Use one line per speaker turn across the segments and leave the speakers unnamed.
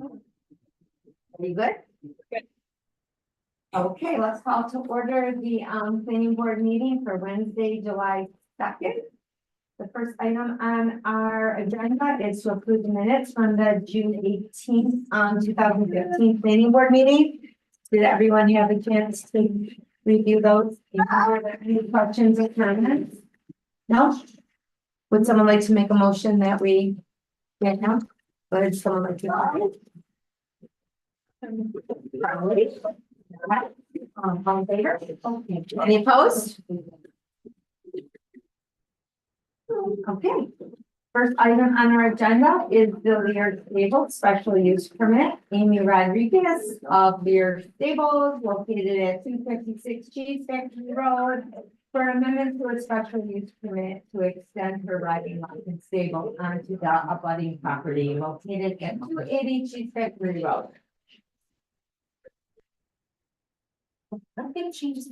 Are you good?
Good.
Okay, let's call to order the planning board meeting for Wednesday, July 2nd. The first item on our agenda is to approve the minutes from the June 18th, 2015 planning board meeting. Did everyone have a chance to review those? Are there any questions or comments? No? Would someone like to make a motion that we get now? Would someone like to? All in favor? Any opposed? Okay. First item on our agenda is the Lear Stables special use permit. Amy Rodriguez of Lear Stables located at 256 Cheese Factory Road for amendment to a special use permit to extend her riding license stable onto the abutting property located at 280 Cheese Factory Road. Nothing changes.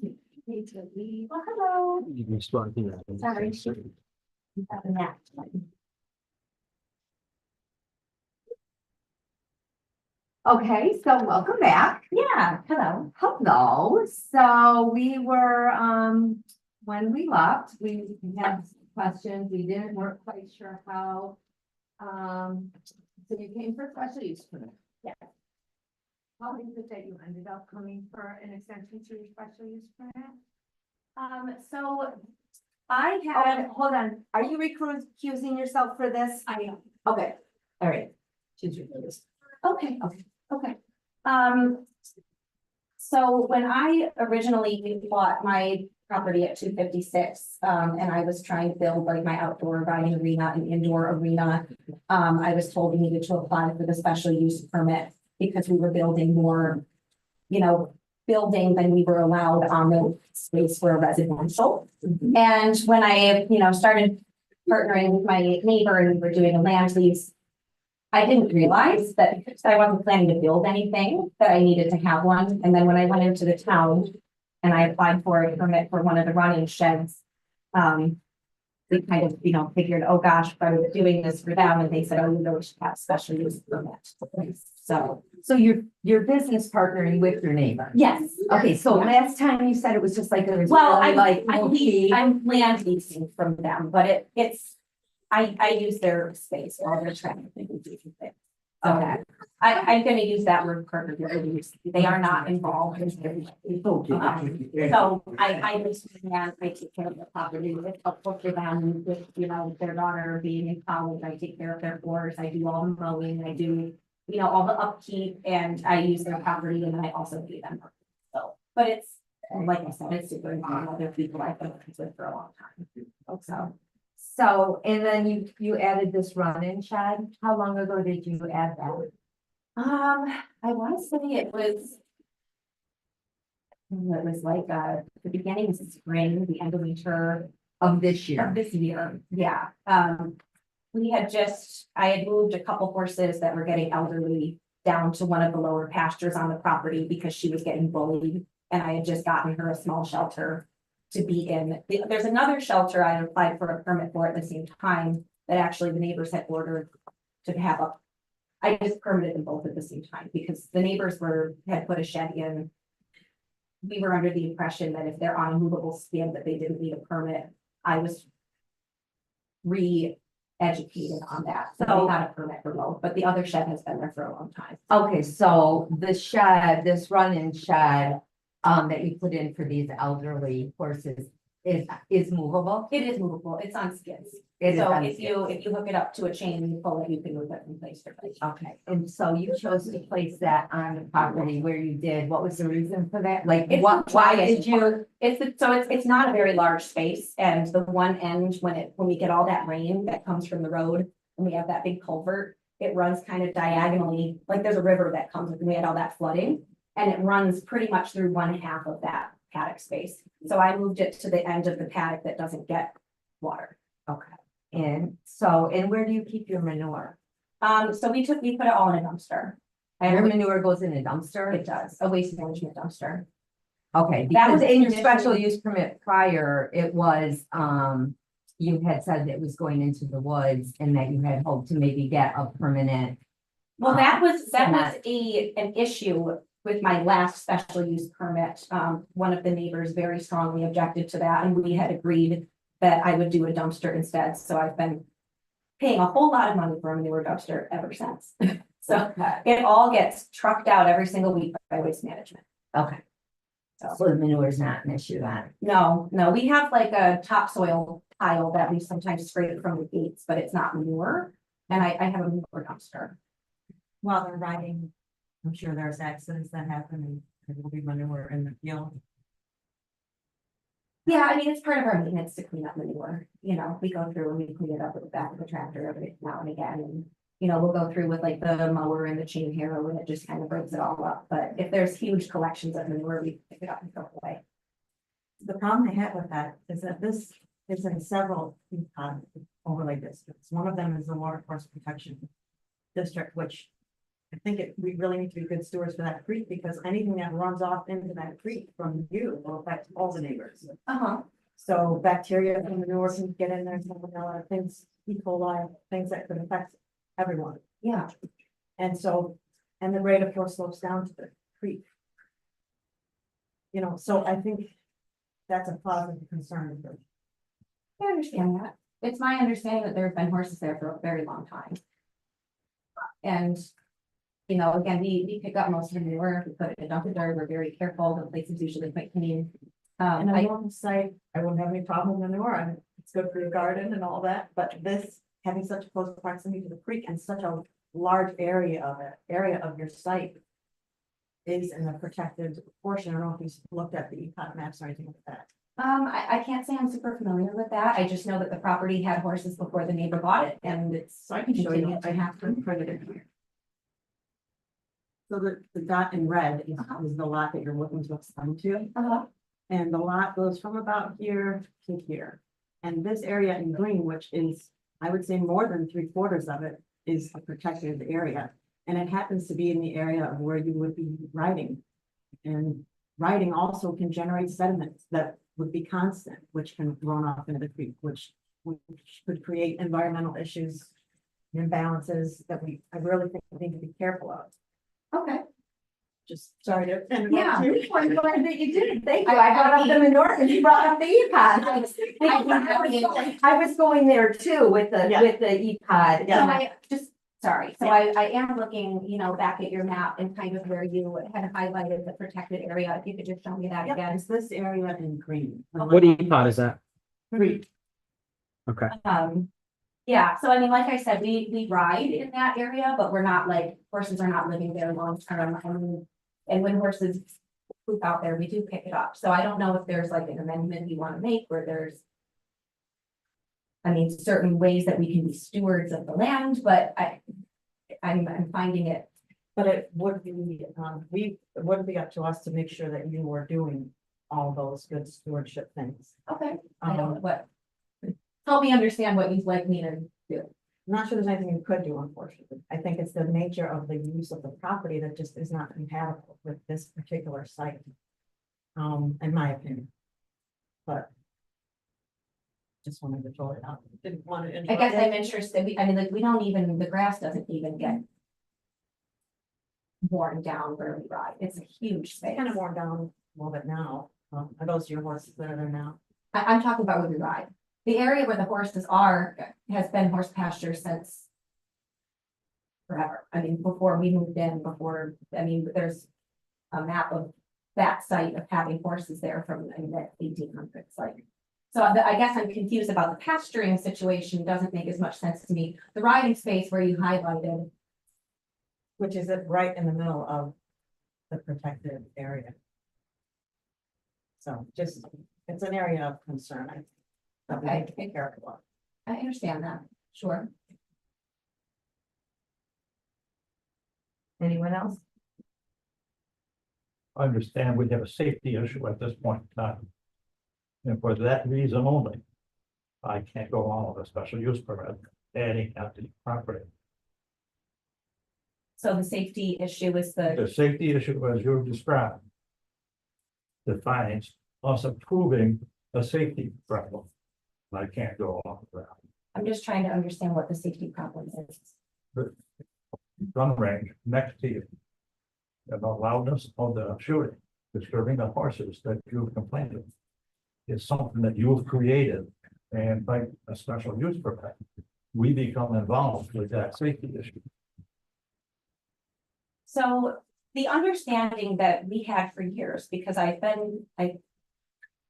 Well, hello.
You can start here.
Sorry. Okay, so welcome back. Yeah, hello. Hello. So we were, when we left, we had questions. Weren't quite sure how. So you came for special use permit. Yeah. How is it that you ended up coming for an extension to your special use permit?
So I had,
Hold on, are you recusing yourself for this?
I am,
Okay, all right. She's recused.
okay, okay. So when I originally bought my property at 256, and I was trying to build like my outdoor riding arena and indoor arena, I was told we needed to apply for the special use permit because we were building more, building than we were allowed on the space for a residential. And when I, started partnering with my neighbor and we were doing a land lease, I didn't realize that because I wasn't planning to build anything, that I needed to have one. And then when I went into the town and I applied for a permit for one of the running sheds, we kind of, figured, oh gosh, if I was doing this for them, and they said, oh, we should have special use permit.
So you're business partnering with your neighbor?
Yes.
Okay, so
Yeah.
last time you said it was just like, it was
Well,
really
I'm land leasing from them, but I use their space while they're trying to do things. So
Okay.
I'm gonna use that word partner. They are not involved in their. So I just, I take care of the property, it's helpful for them with, their daughter being in college, I take care of their floors, I do all the mowing, I do, all the upkeep, and I use their property, and then I also pay them. So, but it's, like I said, it's super important, other people I've been with for a long time.
So, and then you added this run-in shed. How long ago did you add that?
I want to say it was like, the beginning of spring, the end of winter
Of this year?
of this year, yeah. I had moved a couple horses that were getting elderly down to one of the lower pastures on the property because she was getting bullied. And I had just gotten her a small shelter to be in. There's another shelter I applied for a permit for at the same time that actually the neighbors had ordered to have up. I just permitted them both at the same time because the neighbors had put a shed in. We were under the impression that if they're on a movable skin, that they didn't need a permit. I was re-educated on that, so I got a permit for both, but the other shed has been there for a long time.
Okay, so the shed, this run-in shed, that you put in for these elderly horses is movable?
It is movable, it's on skids.
It is
So
on
if you hook it up to a chain and you pull it, you can move it from place to place.
Okay, and so you chose to place that on the property where you did. What was the reason for that? Like,
It's
what,
the
why
driest
did you?
It's not a very large space, and the one end, when we get all that rain that comes from the road, and we have that big culvert, it runs kind of diagonally, like there's a river that comes, and we had all that flooding, and it runs pretty much through one half of that paddock space. So I moved it to the end of the paddock that doesn't get water.
Okay, and where do you keep your manure?
So we put it all in a dumpster.
Your manure goes in a dumpster?
It does, a waste management dumpster.
Okay,
That
because
was
in your
condition-
special use permit prior, it was, you had said that it was going into the woods and that you had hoped to maybe get a permanent
Well, that was
that-
an issue with my last special use permit. One of the neighbors very strongly objected to that, and we had agreed that I would do a dumpster instead, so I've been paying a whole lot of money for a manure dumpster ever since. So it all gets trucked out every single week by Waste Management.
Okay,
So,
so the manure is not an issue then.
no, we have like a topsoil pile that we sometimes scrape from the gates, but it's not manure. And I have a manure dumpster.
While they're riding, I'm sure there's accidents that happen and there will be manure in the field.
Yeah, I mean, it's part of our maintenance to clean up manure, we go through and we clean it up with the back of the tractor every now and again, and. We'll go through with like the mower and the chain harrow and it just kind of breaks it all up, but if there's huge collections of manure, we pick it up and throw it away.
The problem I have with that is that this is in several overlay districts. One of them is the Water Course Protection District, which I think we really need to be good stewards for that creek, because anything that runs off into that creek from you will affect all the neighbors. So bacteria and manure can get in there, salmonella, things, E. coli, things that could affect everyone.
Yeah,
And so, and the rate of flow slopes down to the creek. So I think that's a positive concern.
I understand that. It's my understanding that there have been horses there for a very long time. And, again, we pick up most of the manure, we put it in a dumpster, we're very careful, the place is usually quite clean.
And
I
I won't say, I wouldn't have any problem with manure, and it's good for your garden and all that, but this, having such close proximity to the creek and such a large area of your site is in a protected portion. I don't know if you've looked at the econ maps or anything like that.
I can't say I'm super familiar with that, I just know that the property had horses before the neighbor bought it, and it's.
So I can show you,
continued to
I have
happen.
to print it in here. So the dot in red is the lot that you're looking to extend to. And the lot goes from about here to here. And this area in green, which is, I would say more than 3/4 of it, is a protected area. And it happens to be in the area of where you would be riding. And riding also can generate sediments that would be constant, which can run off into the creek, which could create environmental issues, imbalances that I really think we need to be careful of.
Okay.
Just sorry to.
Yeah, I'm glad that you did. Thank you. I brought up the manure and you brought up the E-Pod. I was going there too with the,
Yeah.
with the E-Pod.
Yeah.
So I am looking, back at your map and kind of where you had highlighted the protected area, if you could just show me that
Yep,
again.
it's this area in green.
What EPOD is that?
Creek.
Okay.
Yeah, so I mean, like I said, we ride in that area, but we're not like, horses are not living there long term. And when horses poop out there, we do pick it up. So I don't know if there's like an amendment you want to make where there's. I mean, certain ways that we can be stewards of the land, but I'm finding it.
But it would be, it would be up to us to make sure that you are doing all those good stewardship things.
Okay. I know what. Help me understand what you'd like me to do.
I'm not sure there's anything you could do, unfortunately. I think it's the nature of the use of the property that just is not compatible with this particular site. In my opinion. But. Just wanted to throw it out. Didn't want to.
I guess I'm interested, we don't even, the grass doesn't even get. Worn down where we ride, it's a huge space.
Kind of worn down a little bit now. Are those your horses that are there now?
I'm talking about where we ride. The area where the horses are, has been horse pasture since. Forever, before we moved in, there's a map of that site of having horses there from the 1800s, like. So I guess I'm confused about the pasturing situation, doesn't make as much sense to me. The riding space where you highlighted.
Which is it right in the middle of the protected area. So just, it's an area of concern, I think. That we need to be careful of.
I understand that, sure.
Anyone else?
I understand we have a safety issue at this point in time. And for that reason only, I can't go on with a special use permit adding empty property.
So the safety issue is the,
The safety issue, as you described, defines us approving a safety problem. I can't go along with that.
I'm just trying to understand what the safety problem is.
gun range next to you. And the loudness of the shooting, disturbing the horses that you've complained of. Is something that you've created and by a special use permit, we become involved with that safety issue.
So the understanding that we had for years, because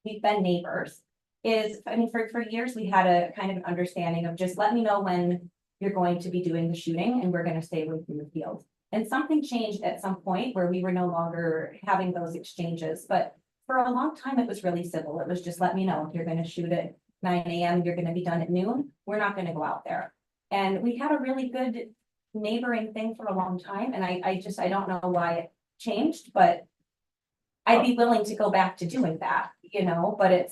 we've been neighbors, is, I mean, for years, we had a kind of an understanding of just let me know when you're going to be doing the shooting and we're gonna stay away from the field. And something changed at some point where we were no longer having those exchanges, but for a long time, it was really civil. It was just let me know if you're gonna shoot at 9 AM, you're gonna be done at noon, we're not gonna go out there. And we had a really good neighboring thing for a long time, and I don't know why it changed, but I'd be willing to go back to doing that, but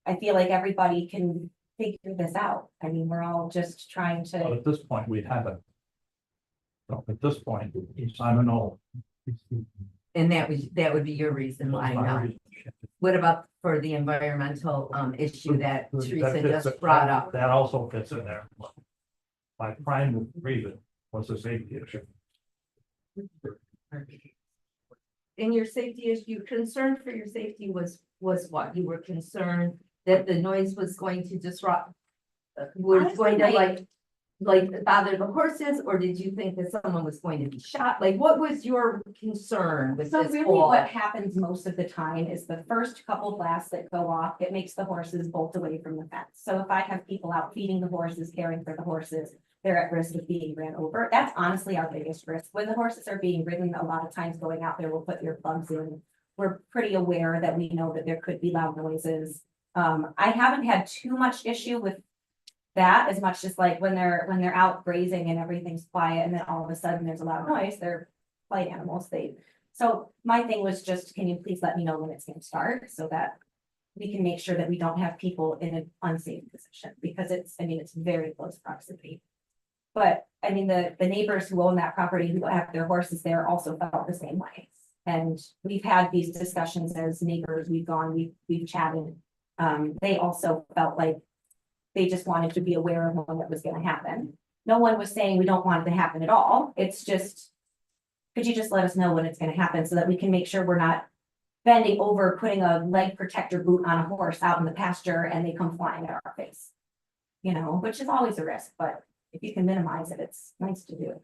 I feel like everybody can figure this out. I mean, we're all just trying
But
to,
at this point, we haven't. So at this point, I'm an old.
And that would be your reason why now. What about for the environmental issue that Teresa just brought up?
That also fits in there. My prime reason was the safety issue.
In your safety issue, concern for your safety was what? You were concerned that the noise was going to disrupt? Was going to like bother the horses, or did you think that someone was going to be shot? Like, what was your concern with
so
this
really
whole?
what happens most of the time is the first couple blasts that go off, it makes the horses bolt away from the fence. So if I have people out feeding the horses, caring for the horses, they're at risk of being ran over. That's honestly our biggest risk. When the horses are being ridden, a lot of times going out there, we'll put earplugs in. We're pretty aware that we know that there could be loud noises. I haven't had too much issue with that as much as like when they're out grazing and everything's quiet and then all of a sudden there's a loud noise, they're flight animals. So my thing was just, can you please let me know when it's gonna start so that we can make sure that we don't have people in an unsafe position, because it's very close proximity. But I mean, the neighbors who own that property, who have their horses there, also felt the same way. And we've had these discussions as neighbors, we've chatted. They also felt like they just wanted to be aware of when that was gonna happen. No one was saying we don't want it to happen at all. It's just, could you just let us know when it's gonna happen so that we can make sure we're not bending over, putting a leg protector boot on a horse out in the pasture and they come flying at our face. Which is always a risk, but if you can minimize it, it's nice to do it.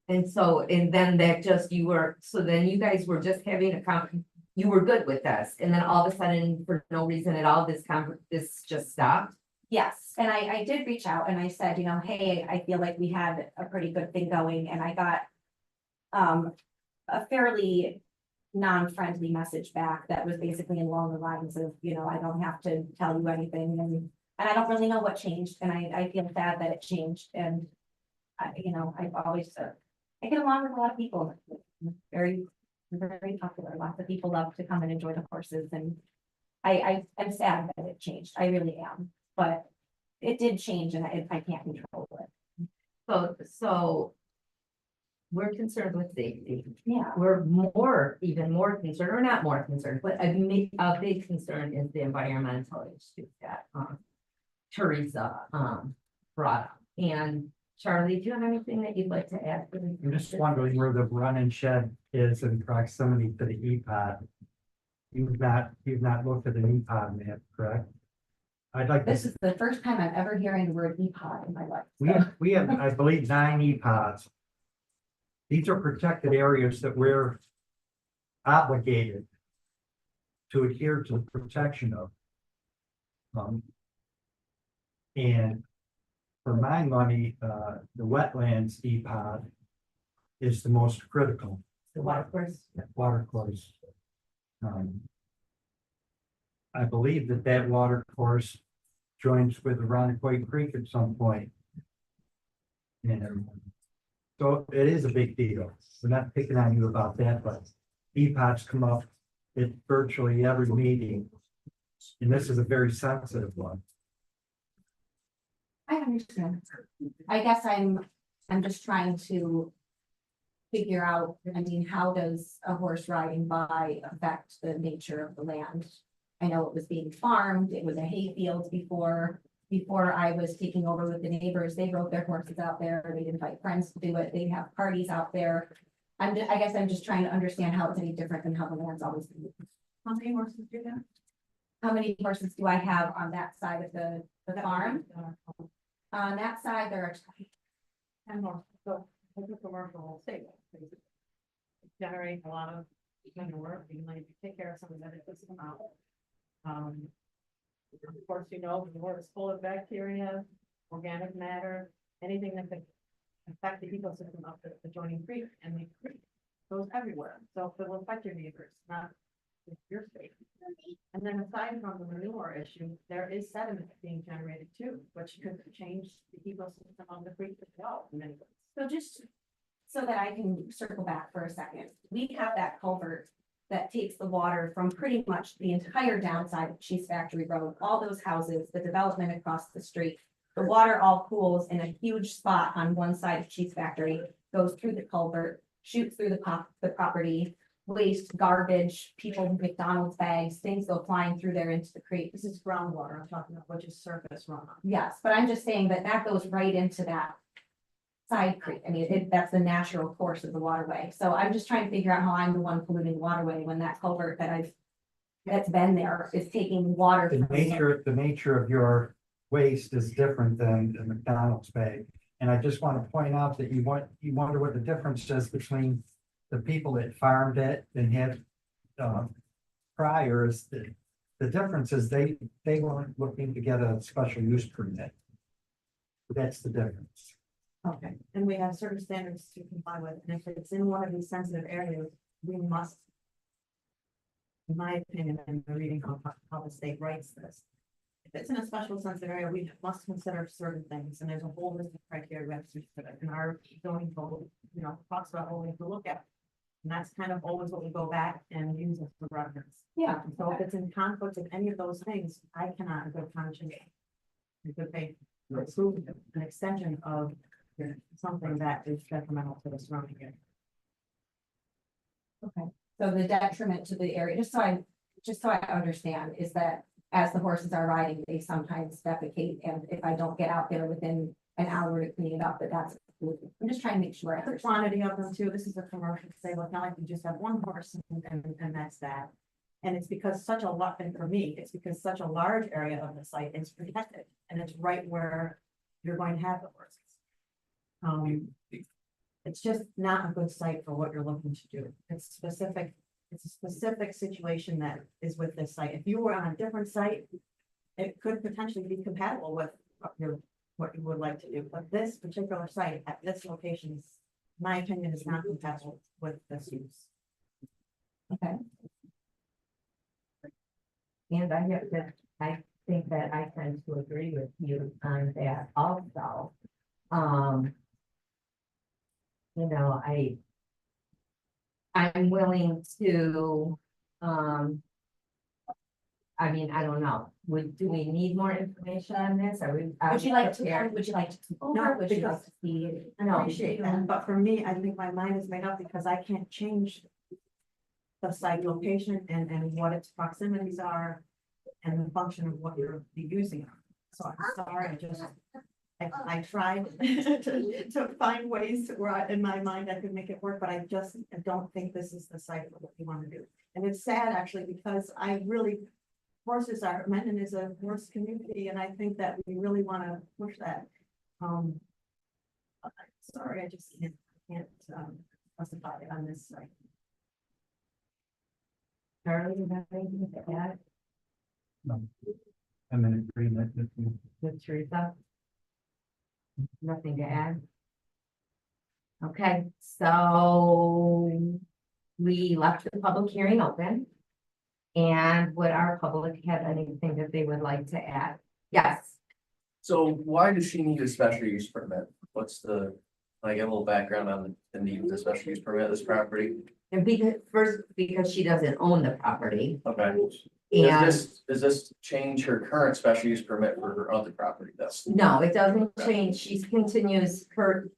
And then that just, then you guys were just having you were good with this, and then all of a sudden, for no reason at all, this just stopped?
Yes, and I did reach out and I said, hey, I feel like we had a pretty good thing going, and I got a fairly non-friendly message back that was basically along the lines of, I don't have to tell you anything, and I don't really know what changed, and I feel sad that it changed, and I've always I get along with a lot of people, very, very popular. Lots of people love to come and enjoy the horses, and I'm sad that it changed. I really am, but it did change, and I can't control it.
So we're concerned with safety.
Yeah.
We're even more concerned, or not more concerned, but a big concern is the environmental issue that Teresa brought up. And Charlie, do you have anything that you'd like to add?
I'm just wondering where the run and shed is in proximity to the EPOD. You've not looked at an EPOD map, correct? I'd like
This
to,
is the first time I'm ever hearing the word EPOD in my life.
we have, I believe, 9 EPODs. These are protected areas that we're obligated to adhere to the protection of. And for my money, the wetlands EPOD is the most critical.
The water course?
Water course. I believe that water course joins with Aroniquoit Creek at some point. And so it is a big deal. We're not picking on you about that, but EPODs come up at virtually every meeting. And this is a very sensitive one.
I understand. I guess I'm just trying to figure out, how does a horse riding by affect the nature of the land? I know it was being farmed, it was a hay field before. before I was taking over with the neighbors, they rode their horses out there, they'd invite friends to do it, they'd have parties out there. I guess I'm just trying to understand how it's any different than how the land's always been.
How many horses do that?
How many horses do I have on that side of the farm? On that side, there are
And more, so it's a commercial stable. basically. Generate a lot of manure, you know, you take care of some of that, it puts them out. Of course, you know, manure is full of bacteria, organic matter, anything that could affect the ecosystem of the adjoining creek and the creek goes everywhere. So it will affect your neighbors, not just your space. And then aside from the manure issue, there is sediment being generated too, which could change the ecosystem of the creek as well in many ways.
So just so that I can circle back for a second, we have that culvert that takes the water from pretty much the entire downside of Cheese Factory Road, all those houses, the development across the street. The water all pools in a huge spot on one side of Cheese Factory, goes through the culvert, shoots through the property, waste, garbage, people, McDonald's bags, things go flying through there into the creek.
This is groundwater I'm talking about, which is surface runoff.
Yes, but I'm just saying that that goes right into that side creek. I mean, that's the natural course of the waterway. So I'm just trying to figure out how I'm the one polluting the waterway when that culvert that's been there is taking water.
The
from-
nature of your waste is different than the McDonald's bag. And I just want to point out that you wonder what the difference is between the people that farmed it and had prior is the difference is they weren't looking to get a special use permit. That's the difference.
Okay, and we have certain standards to comply with, and if it's in one of these sensitive areas, we must. In my opinion, and the reading of how the state writes this. If it's in a special sensitive area, we must consider certain things, and there's a whole list of criteria we have to consider, and our zoning code, you know, talks about what we have to look at. And that's kind of always what we go back and use as the reference.
Yeah.
So if it's in conflict with any of those things, I cannot, in good conscience. In good faith, approve an extension of something that is detrimental to the surrounding area.
Okay, so the detriment to the area, just so I understand, is that as the horses are riding, they sometimes defecate, and if I don't get out there within an hour to clean it up, that's. I'm just trying to make sure. I
The
understand.
quantity of them too, this is a commercial stable, it's not like you just have one horse and that's that. And it's because such a lot, and for me, it's because such a large area of the site is protected, and it's right where you're going to have the horses. It's just not a good site for what you're looking to do. It's a specific situation that is with this site. If you were on a different site, it could potentially be compatible with what you would like to do, but this particular site at this location is, in my opinion, is not compatible with this use.
Okay,
And I think that I tend to agree with you on that also. You know, I'm willing to, I mean, I don't know, do we need more information on this? Are we?
would you like to,
prepared?
would you like to?
No,
Would you like
because-
to see?
I appreciate that, but for me, I think my mind is made up because I can't change the site location and what its proximities are and the function of what you're using. So I'm sorry, I tried to find ways where in my mind I could make it work, but I don't think this is the site for what you want to do. And it's sad actually, because horses are, Mendon is a horse community, and I think that we really want to push that. Sorry, I just can't specify it on this site.
Charlie, you have anything to add?
I'm in agreement with you.
With Teresa? Nothing to add? Okay, so we left the public hearing open. And would our public have anything that they would like to add? Yes,
So why does she need a special use permit? What's the, can I get a little background on the need of the special use permit, this property?
and because she doesn't own the property.
Okay.
And
Does this change her current special use permit for her other property though?
no, it doesn't change. She continues her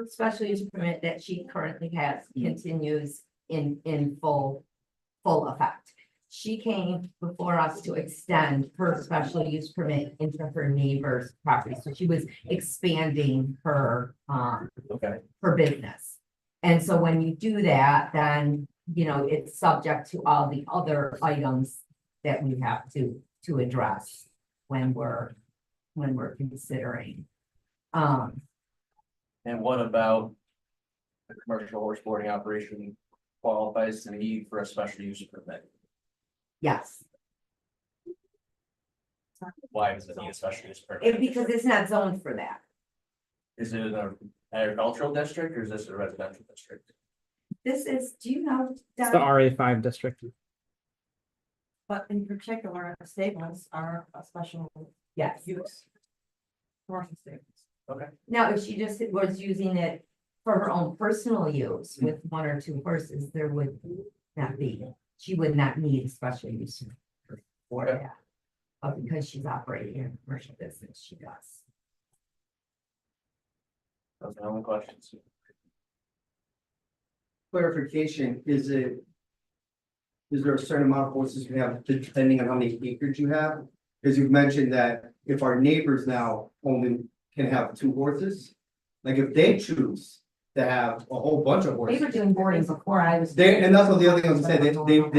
special use permit that she currently has continues in full effect.
she came before us to extend her special use permit into her neighbor's property. So she was expanding her,
Okay,
her business. And so when you do that, then, you know, it's subject to all the other items that we have to address when we're considering.
and what about the commercial horse boarding operation qualifies to need for a special use permit?
Yes,
Why does it need a special use permit?
because it's not zoned for that.
Is it an agricultural district or is this a residential district?
This is, do you know?
It's the
Doug?
RA5 district.
But in particular, stables are a special
Yes.
use. Commercial stables.
Now, if she just was using it for her own personal use with one or two horses, there would not be, she would not need a special use for
Okay.
that. But because she's operating a commercial business, she does.
Those are my only questions.
Clarification, is it? Is there a certain amount of horses you have depending on how many acres you have? Because you've mentioned that if our neighbors now only can have 2 horses. Like if they choose to have a whole bunch of
They
horses.
were doing boarding before I was.
And that's what the other thing I was saying, they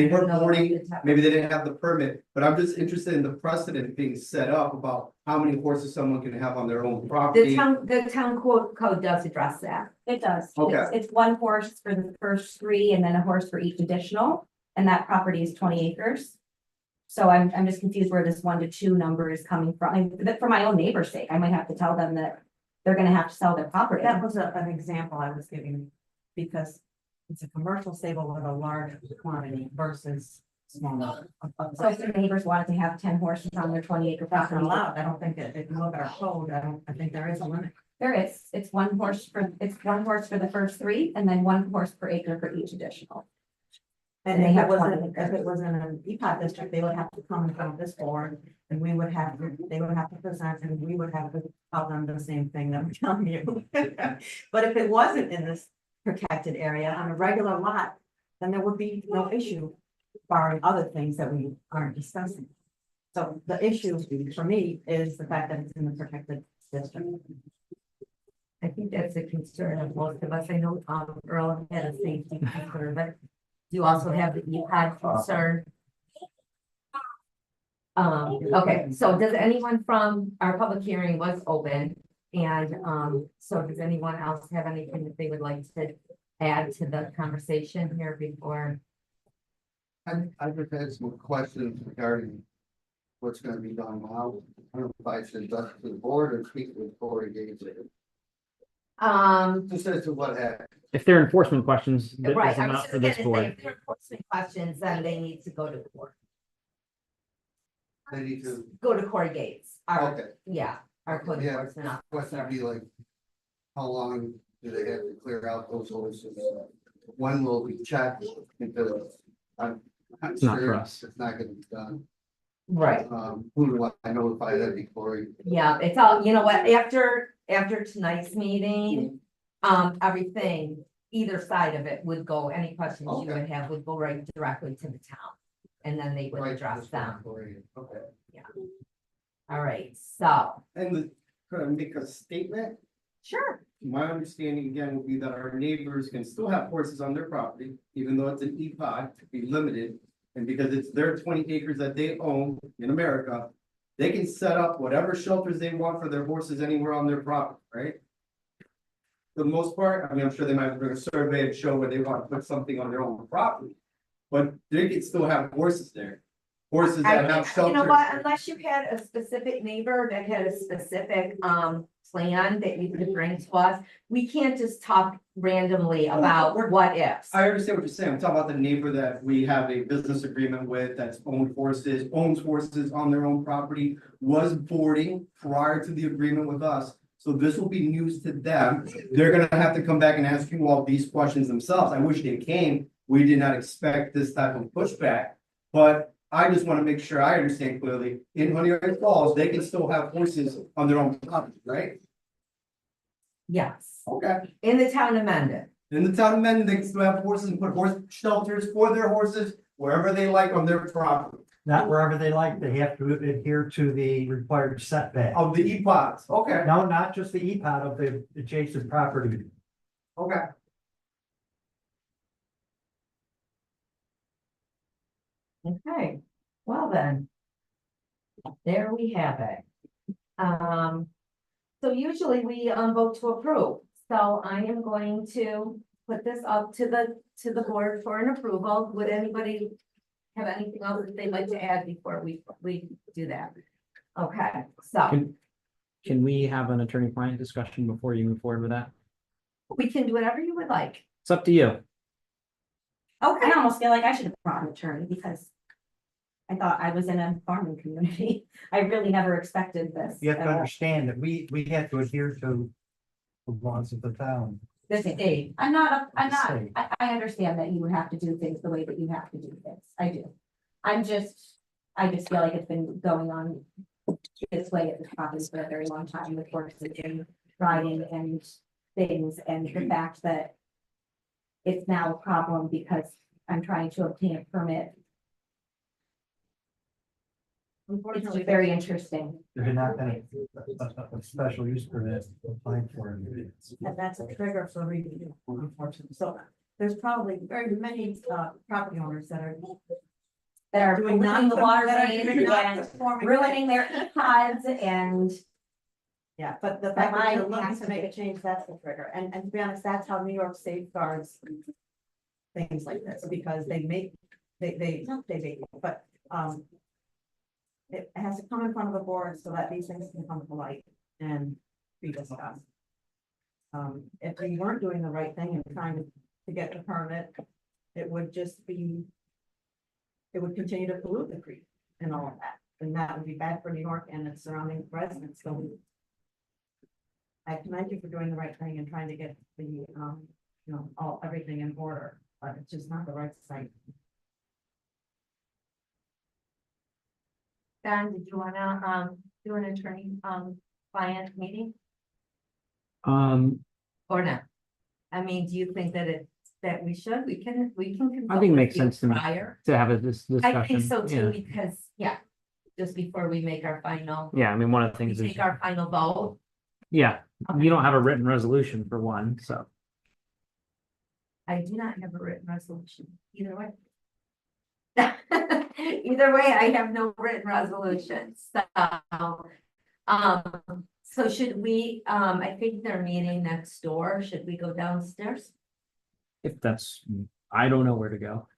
were boarding, maybe they didn't have the permit, but I'm just interested in the precedent being set up about how many horses someone can have on their own
The
property.
town code does address that.
It does.
Okay.
It's one horse for the first 3 and then a horse for each additional, and that property is 20 acres. So I'm just confused where this 1 to 2 number is coming from. But for my own neighbor's sake, I might have to tell them that they're gonna have to sell their property.
That was an example I was giving, because it's a commercial stable with a large quantity versus smaller.
So if the neighbors wanted to have 10 horses on their 20-acre
That's not
property,
allowed. I don't think that if you look at our code, I think there is a limit.
there is, it's one horse for the first 3 and then 1 horse per acre for each additional.
And
They
if
have
it was,
one.
if it was in an EPOT district, they would have to come in front of this board, and we would have, they would have to present, and we would have to tell them the same thing that I'm telling you. But if it wasn't in this protected area on a regular lot, then there would be no issue, barring other things that we aren't discussing. So the issue for me is the fact that it's in the protected district.
I think that's a concern of most of us. I know, Earl had a safety concern, but you also have the EPOD concern. Okay, so does anyone from our public hearing was open? And, so does anyone else have anything that they would like to add to the conversation here before?
I've just had some questions regarding what's gonna be done now. I don't know if I should address it to the board or speak with Corey Gates. Just as to what happened.
If they're enforcement questions, that
Right,
is
I was
not
just
for
gonna
this
say,
board.
if there are enforcement questions, then they need to go to court,
They need to,
go to Corey Gates. Our,
okay,
yeah, our code
Yeah.
enforcement
question would
officer.
be like, how long do they have to clear out those horses? When will we check? Because I'm
It's not for
sure
us.
it's not gonna be done.
Right.
Who do I notify that before?
Yeah, it's all, you know what, after tonight's meeting, everything, either side of it would go, any questions you would have would go right directly to the town. And then they would
Right,
address
just
them.
Corey. Okay.
All right, so,
Could I make a statement?
sure,
My understanding again would be that our neighbors can still have horses on their property, even though it's an EPOD, to be limited. And because it's their 20 acres that they own in America, they can set up whatever shelters they want for their horses anywhere on their property, right? For the most part, I mean, I'm sure they might bring a survey and show where they want to put something on their own property. But they can still have horses there. Horses
I
that have
think, you know
shelters.
what, unless you had a specific neighbor that had a specific, plan that you could bring to us, we can't just talk randomly about what ifs.
I understand what you're saying. I'm talking about the neighbor that we have a business agreement with that's owns horses on their own property, was boarding prior to the agreement with us. So this will be news to them. They're gonna have to come back and ask you all these questions themselves. I wish they came. We did not expect this type of pushback. But I just want to make sure I understand clearly. In Honey Island Falls, they can still have horses on their own property, right?
Yes,
Okay.
in the town of Mendon.
In the town of Mendon, they can still have horses and put horse shelters for their horses wherever they like on their property
Not wherever they like, they have to adhere to the required setback.
of the E-pods. Okay,
No, not just the EPOD of the adjacent property.
okay.
Okay, well then. There we have it. So usually we vote to approve, so I am going to put this up to the board for an approval. Would anybody have anything else that they'd like to add before we do that? Okay, so
Can we have an attorney-client discussion before you move forward with that?
we can do whatever you would like.
It's up to you.
I almost feel like I should have brought an attorney because I thought I was in a farming community. I really never expected this.
You have
at
to
all.
understand that we have to adhere to the laws of the town.
This state,
I'm not,
Same.
I understand that you would have to do things the way that you have to do things. I do. I just feel like it's been going on this way at the property for a very long time with horses and riding and things, and the fact that it's now a problem because I'm trying to obtain a permit. It's just very interesting.
There's not been a special use permit applied for.
And that's a trigger for review, unfortunately. So there's probably very many property owners that are
That are
doing
polluting
not
the water
that are
mains
doing not
and
conforming.
ruining their pods and.
Yeah, but the fact that you're
Mine
looking
has
to
to
make
be.
a change, that's the trigger. And to be honest, that's how New York safeguards things like this, because but it has to come in front of the board so that these things can come to light and be discussed. If we weren't doing the right thing and trying to get the permit, it would just be, it would continue to pollute the creek and all of that. And that would be bad for New York and its surrounding residents. So I commend you for doing the right thing and trying to get the, everything in order, but it's just not the right site.
Don, did you wanna, do an attorney, client meeting or not? I mean, do you think that we should, we can.
I think it makes sense to me
Prior.
to have this
I
discussion.
think so too,
Yeah.
because, yeah, just before we make our final,
Yeah, I mean, one of the
we
things is,
take our final vote.
yeah, you don't have a written resolution for one, so.
I do not have a written resolution, either way. Either way, I have no written resolution, so should we, I think they're meeting next door, should we go downstairs?
If that's, I don't know where to go.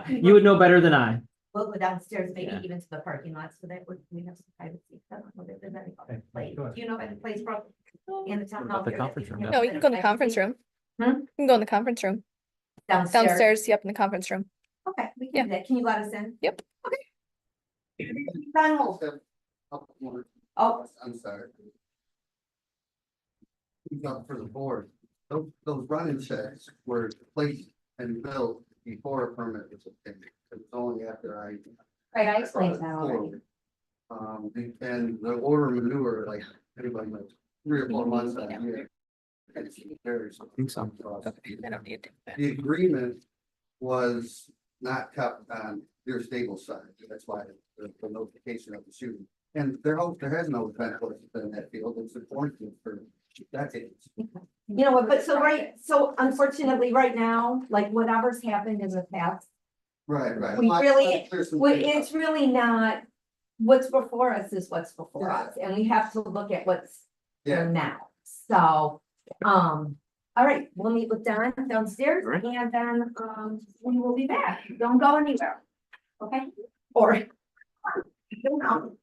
You would know better than I.
We'll go downstairs, maybe
Yeah.
even to the parking lot, so that we have some privacy. I don't know if there's any
Okay,
place.
sure.
Do you know of any place from in the town
What
hall?
about the
here that
conference
we
room
can
down-
No, you can go in the conference room.
Hmm?
You can go in the conference room.
Downstairs.
Downstairs, yep, in the conference room.
Okay, we can do that. Can you let us in?
I also have a couple more.
Oh,
I'm sorry. It's up for the board. Those running sheds were placed and built before a permit was obtained. It's only after I.
Right, I explained that already.
And the order manure, like everybody knows, 3 or 4 months out of the year. It's very.
I think so.
I don't need that.
The agreement was not kept on their stable side. That's why the notification of the shooting. And there has no event in that field. It's appointed for decades.
you know what, but so unfortunately, right now, like whatever's happened in the past,
Right, right.
We really-
There's some things-
it's really not. What's before us is what's before us, and we have to look at what's
Yeah.
there now, so, all right, we'll meet with Don downstairs,
Right.
and then, we will be back, don't go anywhere. Okay, or. Don't know.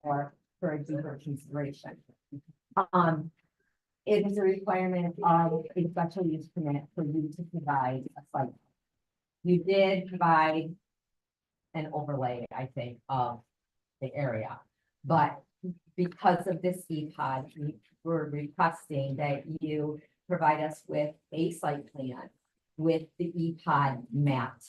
for a deeper consideration. It is a requirement of a special use permit for you to provide a site. You did provide an overlay, I think, of the area, but because of this EPOD, we were requesting that you provide us with a site plan with the EPOD mapped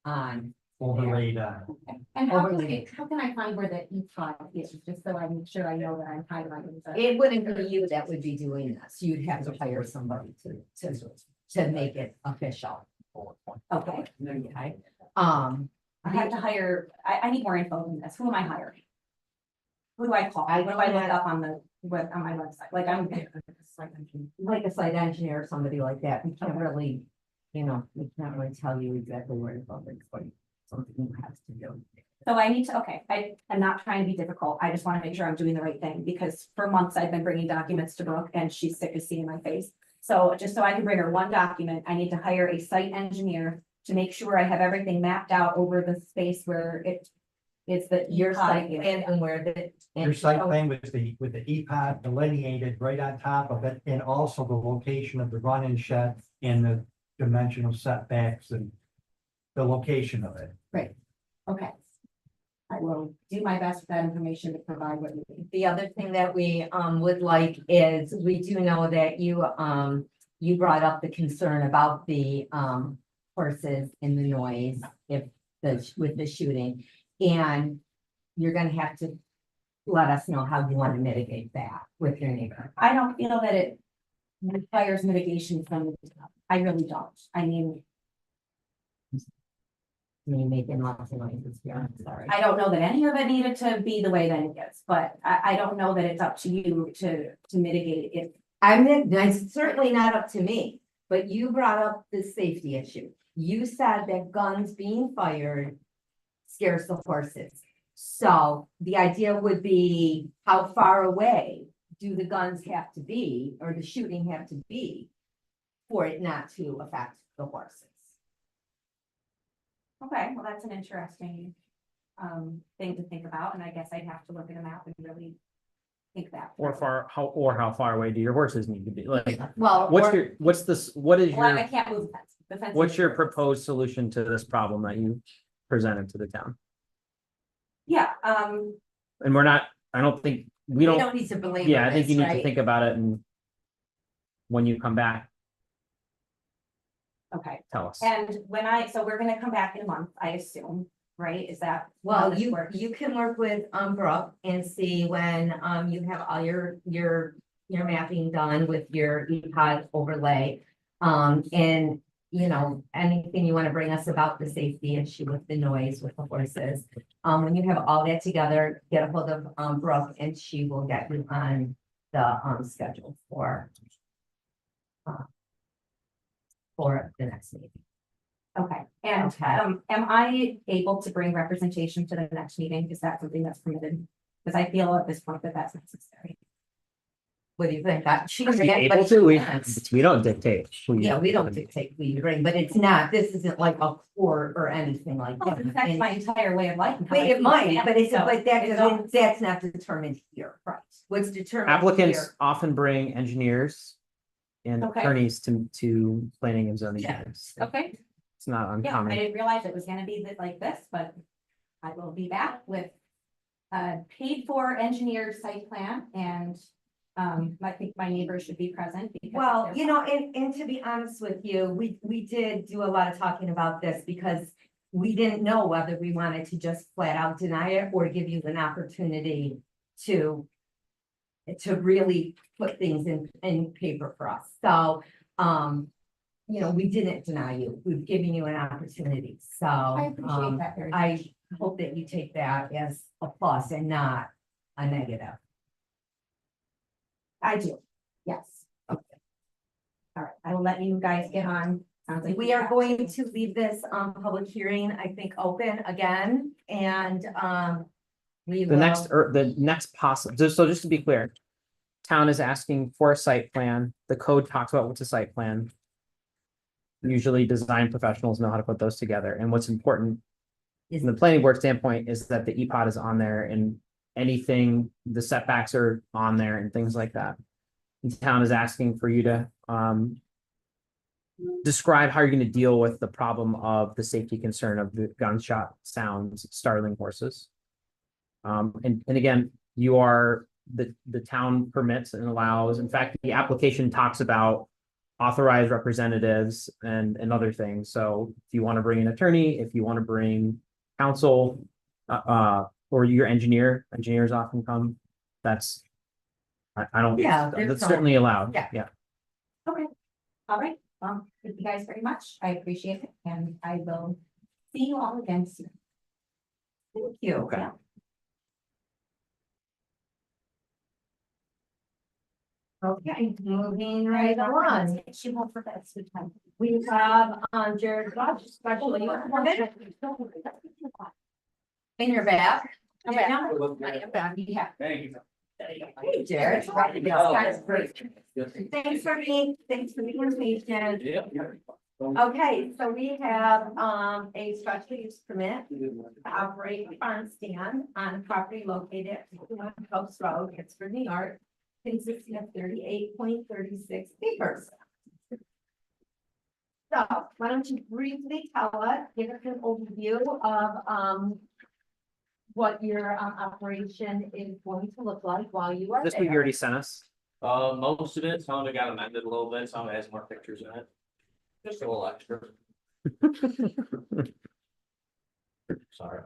on.
Overlaid,
And how can
Overlay.
how can I find where the EPOD is, just so I make sure I know that I'm highlighting the.
It wouldn't be you that would be doing this. You'd have to hire somebody to make it official.
Okay,
Okay,
I have to hire, I need more info than this. Who am I hiring? Who do I call? What do I look up on the on my website? Like I'm.
like a site engineer or somebody like that. We can't really, we can't really tell you exactly where to go, but something you have to do.
So I need to, okay, I'm not trying to be difficult. I just want to make sure I'm doing the right thing because for months I've been bringing documents to Brooke and she's sick of seeing my face. So just so I can bring her one document, I need to hire a site engineer to make sure I have everything mapped out over the space where it is the.
Your site
EPOD
plan and where the.
your site plan with the EPOD delineated right on top of it, and also the location of the run-in shed and the dimensional setbacks and the location of it.
Okay. I will do my best with that information to provide what you need.
The other thing that we would like is, we do know that you brought up the concern about the horses and the noise with the shooting. And you're gonna have to let us know how you want to mitigate that with your neighbor.
I don't feel that it requires mitigation from the top. I really don't. I mean,
Me making lots of noises here, I'm sorry.
I don't know that any of it needed to be the way that it is, but I don't know that it's up to you to mitigate it.
It's certainly not up to me, but you brought up the safety issue. You said that guns being fired scares the horses. So the idea would be, how far away do the guns have to be, or the shooting have to be for it not to affect the horses?
Okay, well, that's an interesting thing to think about, and I guess I'd have to look at a map and really think that.
Or
through.
how far away do your horses need to be? Like,
Well,
what is
Well, I
your,
can't move the fence. The fence.
what's
is
your
yours.
proposed solution to this problem that you presented to the town?
Yeah,
And we're not, I don't think, we
we
don't,
don't need to belabor
yeah, I think
this,
you need to
right?
think about it, and when you come back,
okay,
tell us.
and so we're gonna come back in a month, I assume, right? Is that? how
Well,
this
you
works?
can work with Brooke and see when you have all your mapping done with your EPOD overlay. And anything you want to bring us about the safety issue with the noise with the horses. When you have all that together, get a hold of Brooke and she will get you on the schedule for the next meeting.
Okay, and
Okay.
am I able to bring representation to the next meeting? Is that something that's permitted? Because I feel at this point that that's necessary.
What do you think? She
Be
can,
able
but
to,
she
we don't dictate.
Yeah, we don't dictate who you bring, but it's not, this isn't like a court or anything like
Well,
that.
it affects
And-
my entire way of life. and how I
But it
feel.
might, but it's,
So,
but that
it's
doesn't, that's not determined here.
Right.
What's determined
Applicants
here.
often bring engineers and
Okay.
attorneys to planning and zoning.
Yeah.
hearings.
Okay,
It's not
yeah, I
uncommon.
didn't realize it was gonna be like this, but I will be back with a paid for engineered site plan and I think my neighbors should be present because.
Well,
if
and to be honest with you, we did do a lot of talking about this because we didn't know whether we wanted to just flat out deny it or give you an opportunity to really put things in paper for us. So, we didn't deny you. We've given you an opportunity. So,
I appreciate that very much.
I hope that you take that as a plus and not a negative.
I do, yes. Okay. All right, I will let you guys get on. Sounds like
We are going to leave this public hearing, I think, open again, and we
The next,
will.
or the next possible, just to be clear. Town is asking for a site plan. The code talks about what's a site plan. Usually design professionals know how to put those together, and what's important from the planning board standpoint is that the EPOD is on there, and anything, the setbacks are on there and things like that. The town is asking for you to, describe how you're gonna deal with the problem of the safety concern of the gunshot sounds startling horses. And again, you are, the town permits and allows, in fact, the application talks about authorized representatives and other things. So if you want to bring an attorney, if you want to bring counsel, or your engineers often come, that's, I don't,
Yeah, there's
that's
some-
certainly allowed.
yeah.
Yeah.
Okay, all right, thank you guys very much. I appreciate it, and I will see you all again soon.
Thank you.
Okay.
Yeah.
Okay, moving right along.
She won't forget sweet time.
We have, Jared Goff, special use permit.
And you're back.
I am back.
Yeah.
Thank you.
Hey, Jared.
Thanks for being patient.
Yeah.
Okay, so we have, a special use permit to operate a farm stand on a property located at 51 Coast Road, Pittsburgh, New York, consisting of 38.36 acres. So why don't you briefly tell us, give us an overview of, what your, operation is going to look like while you are
This one you
there.
already sent us.
Most of it, some of it got amended a little bit, some of it has more pictures in it. Just a little extra. Sorry.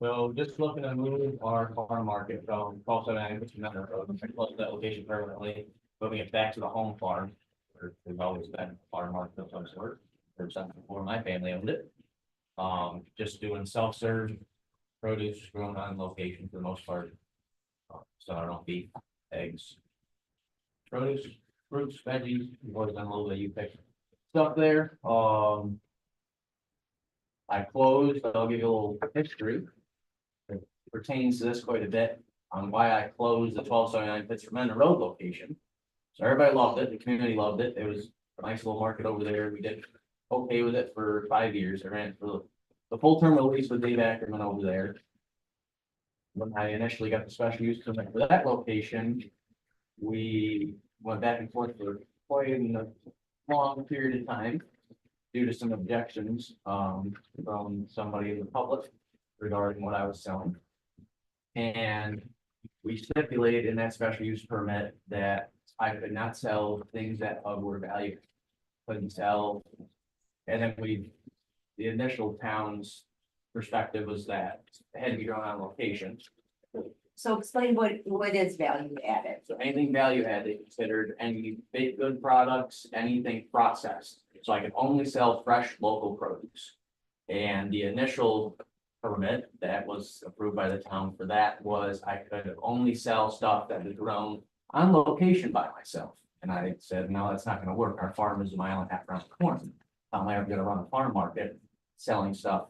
So just looking to move our farm market from 1279 to another road, I closed that location permanently, moving it back to the home farm. Where we've always been a farm market of some sort, or something before my family owned it. Just doing self-serve produce grown on location for the most part. So I don't beef, eggs. Produce, fruits, veggies, we've always done a little bit of you pick stuff there, I closed, I'll give you a little history. It pertains to this quite a bit on why I closed the 1279 Pittsburgh Mender Road location. So everybody loved it, the community loved it, it was a nice little market over there, we did okay with it for 5 years, I ran it for the full term of lease with Dave Ackerman over there. When I initially got the special use permit for that location, we went back and forth for quite a long period of time due to some objections from somebody in the public regarding what I was selling. And we stipulated in that special use permit that I could not sell things that were valued. Couldn't sell. And then the initial town's perspective was that it had to be grown on location.
So explain what is value added.
So anything value add, they considered any baked good products, anything processed. So I could only sell fresh local produce. And the initial permit that was approved by the town for that was I could only sell stuff that was grown on location by myself. And I said, no, that's not gonna work. Our farm is a mile and a half around the corner. I'm never gonna run a farm market selling stuff.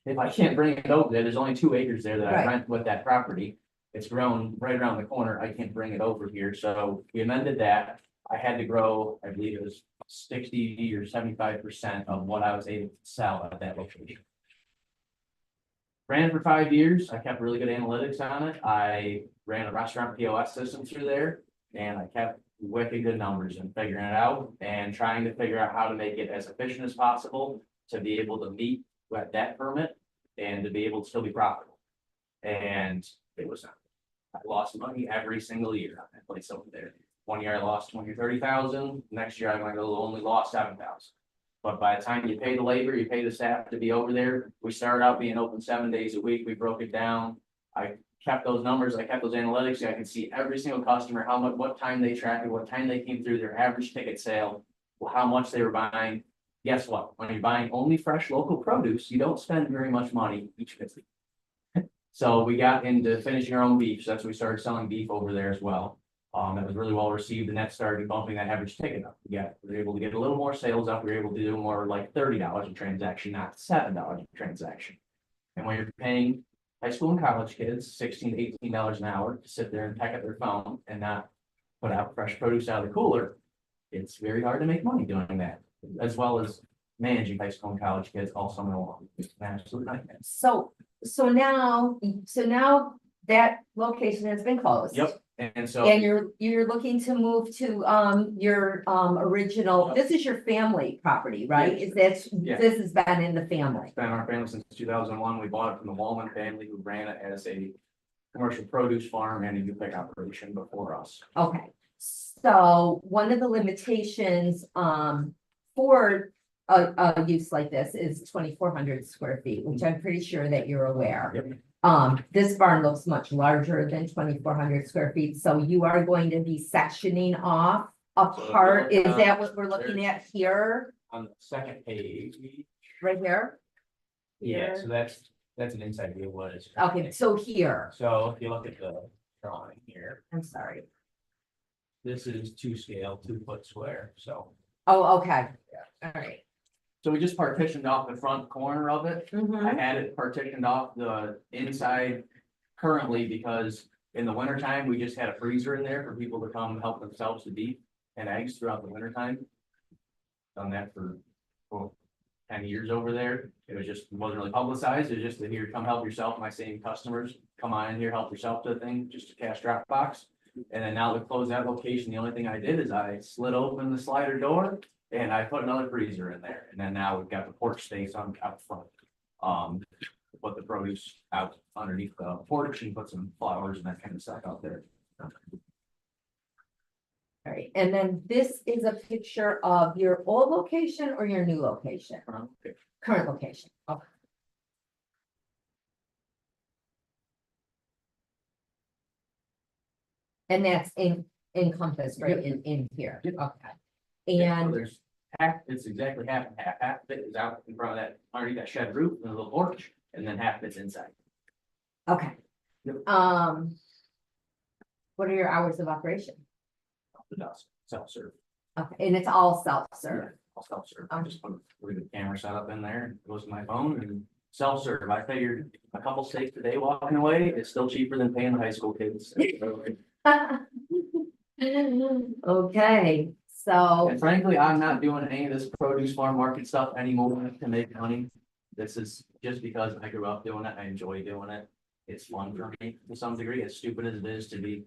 If I can't bring it over there, there's only 2 acres there that I
Right.
rent with that property. It's grown right around the corner. I can't bring it over here. So we amended that. I had to grow, I believe it was 60 or 75% of what I was able to sell at that location. Ran it for 5 years. I kept really good analytics on it. I ran a restaurant POS system through there and I kept wicked good numbers and figuring it out and trying to figure out how to make it as efficient as possible to be able to meet that permit and to be able to still be profitable. And it was not. I lost money every single year on that place over there. 1 year I lost 20 or 30,000. Next year I might have only lost 7,000. But by the time you pay the labor, you pay the staff to be over there. We started out being open 7 days a week. We broke it down. I kept those numbers. I kept those analytics. I could see every single customer, how much, what time they tracked it, what time they came through, their average ticket sale, how much they were buying. Guess what? When you're buying only fresh local produce, you don't spend very much money each visit. So we got into finishing our own beef. So that's when we started selling beef over there as well. That was really well received, and that started bumping that average ticket up. We were able to get a little more sales up. We were able to do more like $30 a transaction, not $7 a transaction. And when you're paying high school and college kids $16 to $18 an hour to sit there and peck at their phone and not put out fresh produce out of the cooler, it's very hard to make money doing that. As well as managing high school and college kids all summer long. It's an absolute nightmare.
So now that location has been closed.
Yep, and so.
And you're looking to move to, your, original, this is your family property, right? Is that,
Yeah.
this has been in the family?
It's been our family since 2001. We bought it from the Wallman family who ran it as a commercial produce farm and a UPEC operation before us.
Okay, so one of the limitations, for a use like this is 2,400 square feet, which I'm pretty sure that you're aware.
Yep.
This barn looks much larger than 2,400 square feet, so you are going to be sectioning off a part, is that what we're looking at here,
On the second page.
right here?
Yeah, so that's an inside view of what is.
Okay, so here,
So if you look at the drawing here,
I'm sorry.
this is 2 scale, 2 foot square, so.
Oh, okay, all right.
So we just partitioned off the front corner of it. I
Mhm.
had it partitioned off the inside currently because in the wintertime, we just had a freezer in there for people to come help themselves to beef and eggs throughout the wintertime. Done that for 10 years over there. It was just, wasn't really publicized. It was just that here, come help yourself. My same customers, come on in here, help yourself to the thing, just a cash drop box. And then now we close that location. The only thing I did is I slid open the slider door and I put another freezer in there. And then now we've got the porch space on out front. Put the produce out underneath the porch and put some flowers and that kind of stuff out there.
All right, and then this is a picture of your old location or your new location?
Okay.
Current location, okay. And that's encompassed right in here,
Yep.
okay.
Yeah, so
And,
there's half, it's exactly half and half. Half of it is out in front of that, underneath that shed roof and a little porch, and then half of it's inside.
okay.
Yep.
What are your hours of operation?
The dust, self-serve.
Okay, and it's all self-serve,
I'll self-serve. I just put a really good camera setup in there, and it goes to my phone and self-serve. I figured a couple steaks a day walking away is still cheaper than paying the high school kids.
okay, so,
And frankly, I'm not doing any of this produce farm market stuff anymore to make money. This is just because I grew up doing it. I enjoy doing it. It's fun for me to some degree, as stupid as it is to be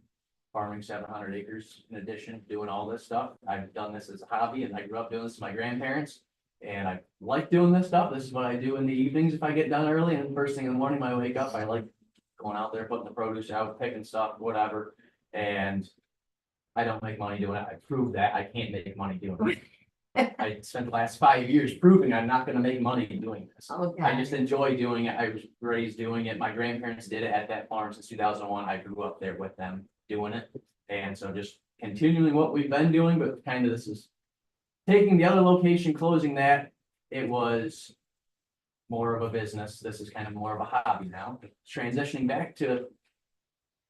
farming 700 acres in addition, doing all this stuff. I've done this as a hobby and I grew up doing this with my grandparents. And I like doing this stuff. This is what I do in the evenings if I get done early, and first thing in the morning when I wake up, I like going out there, putting the produce out, picking stuff, whatever. And I don't make money doing it. I proved that I can't make money doing it. I spent the last 5 years proving I'm not gonna make money doing this. I
okay,
just enjoy doing it. I was raised doing it. My grandparents did it at that farm since 2001. I grew up there with them doing it. And so just continuing what we've been doing, but kind of this is taking the other location, closing that. It was more of a business. This is kind of more of a hobby now. Transitioning back to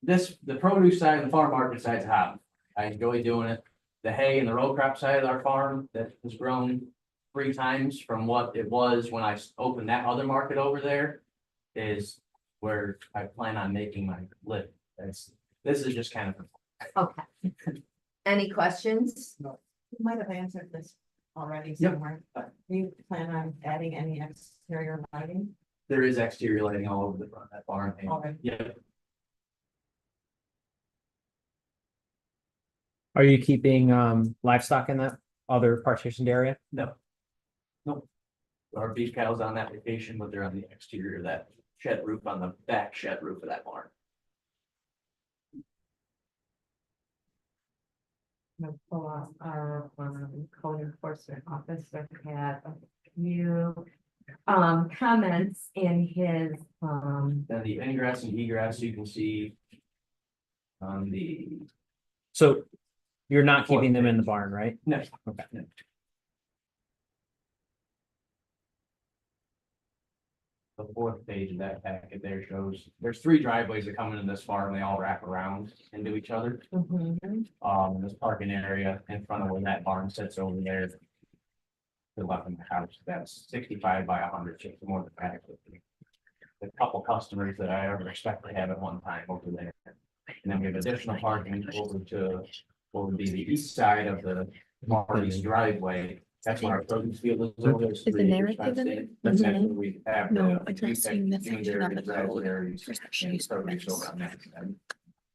this, the produce side and the farm market side is a hobby. I enjoy doing it. The hay and the row crop side of our farm that has grown 3 times from what it was when I opened that other market over there is where I plan on making my living. This is just kind of,
okay. Any questions?
You might have answered this already
Yep.
somewhere. Do you plan on adding any exterior lighting?
there is exterior lighting all over the front of that barn. and-
Already.
Yeah,
Are you keeping livestock in that other partitioned area?
no. Nope. Our beef cows on that location, but they're on the exterior of that shed roof, on the back shed roof of that barn.
I'm gonna pull up our code enforcement officer had a few comments in his
Then the ingress and egress, you can see on the,
So you're not keeping them in the barn, right?
no.
Okay.
no. The 4th page of that packet there shows, there's 3 driveways that come into this farm, they all wrap around into each other. This parking area in front of where that barn sits over there. To the left of the house, that's 65 by 100, so it's more than adequate. The couple customers that I ever expect to have at one time over there. And then we have additional parking over to what would be the east side of the Marty's driveway. That's why our produce field is. over there,
Is the
3 acres
narrative
fenced
in
in.
it?
That's
Mhm.
actually where we have.
No,
the
it's not
youth
saying the
section,
section of the
junior,
code.
raspberries,
Perception
and
use
produce
permits.
over on that side.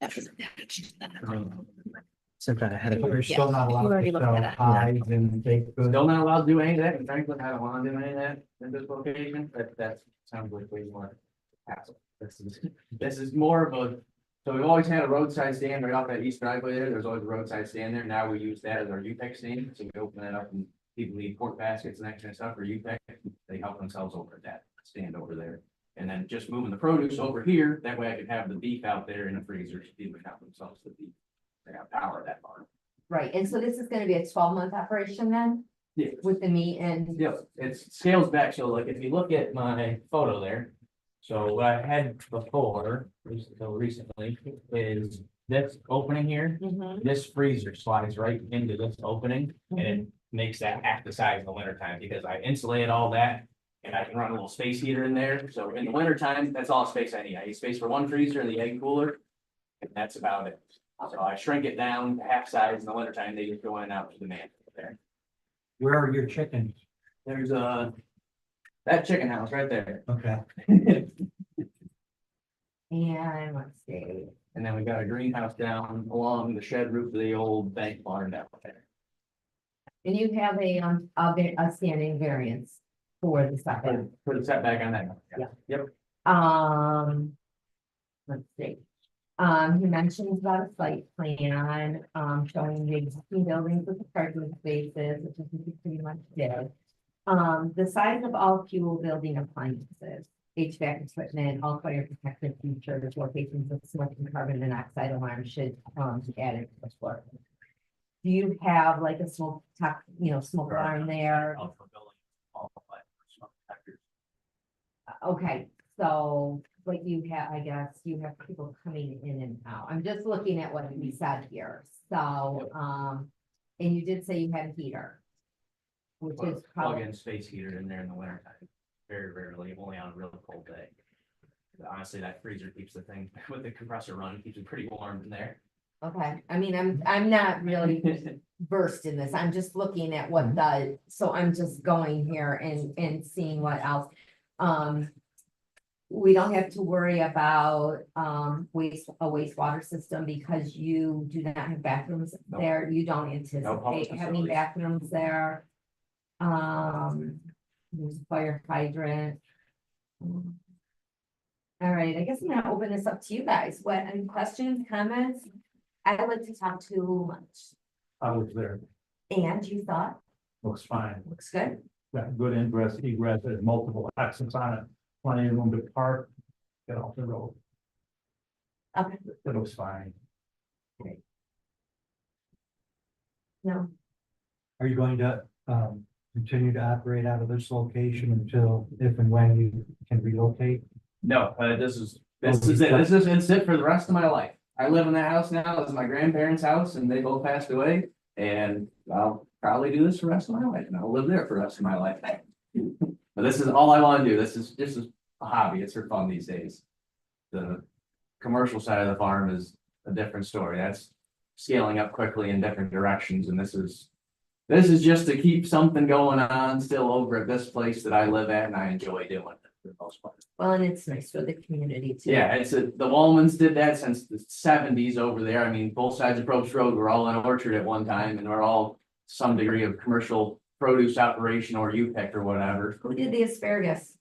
That was attached to that.
Since I had a
We're
question.
still not
You
allowed
already
to
looked
sell
at it.
pies and baked goods.
Still not allowed to do any of that, and Franklin, I don't want to do any of that in this location, but that sounds like way more hassle. This is more of a, so we've always had a roadside stand right off that east driveway there, there's always a roadside stand there, now we use that as our UTEC stand, so we open that up and people leave pork baskets and that kind of stuff for UTEC, they help themselves over at that stand over there. And then just moving the produce over here, that way I could have the beef out there in the freezer, so people can help themselves to beef. They have power at that farm.
Right, and so this is gonna be a 12-month operation then,
Yeah.
with the meat and,
Yep, it scales back, so like if you look at my photo there. So what I had before, until recently, is this opening here,
Mhm.
this freezer slides right into this opening. And it makes that half the size in the winter time, because I insulated all that. And I can run a little space heater in there, so in the winter time, that's all the space I need, I need space for one freezer and the egg cooler. And that's about it, so I shrink it down to half size in the winter time, they just go in and out to demand there.
Where are your chickens?
There's that chicken house right there.
Okay.
and let's see.
And then we got a greenhouse down along the shed roof of the old bank barn down there.
And you have a standing variance for the setback.
For the setback on that.
Yeah.
Yep.
Let's see. He mentions about a site plan, showing the existing buildings with the parking spaces, which I think he pretty much did. The size of all fuel building appliances, HVAC equipment, all fire protective features, locations of smoke and carbon monoxide alarm should, be added to the floor. Do you have like a smoke smoke alarm there? Okay, so, but you have, I guess, you have people coming in and out. I'm just looking at what we said here, so, and you did say you had a heater. Which is
Plug
probably,
in space heater in there in the winter time, very rarely, only on a real cold day. Honestly, that freezer keeps the thing with the compressor running, keeps it pretty warm in there.
okay, I mean, I'm not really versed in this, I'm just looking at what the, so I'm just going here and seeing what else. We don't have to worry about, wastewater system because you do not have bathrooms
No.
there, you don't
No public
anticipate having
facilities.
bathrooms there. There's a fire hydrant. All right, I guess I'm gonna open this up to you guys, what, any questions, comments? I'd like to talk too much,
I was there,
and you thought,
looks fine,
looks good,
got good ingress, egress, there's multiple exits on it, plenty of room to park. Get off the road,
okay,
it looks fine.
no,
Are you going to, continue to operate out of this location until if and when you can relocate?
No, this is it, it's it for the rest of my life. I live in that house now, it's my grandparents' house, and they both passed away. And I'll probably do this for the rest of my life, and I'll live there for the rest of my life. But this is all I want to do, this is a hobby, it's for fun these days. The commercial side of the farm is a different story, that's scaling up quickly in different directions, and this is just to keep something going on still over at this place that I live at, and I enjoy doing it for the most part.
well, and it's nice for the community too.
Yeah, the Wallmans did that since the 70s over there. I mean, both sides of Probst Road were all an orchard at one time, and we're all some degree of commercial produce operation or UPEC or whatever.
Who did the asparagus?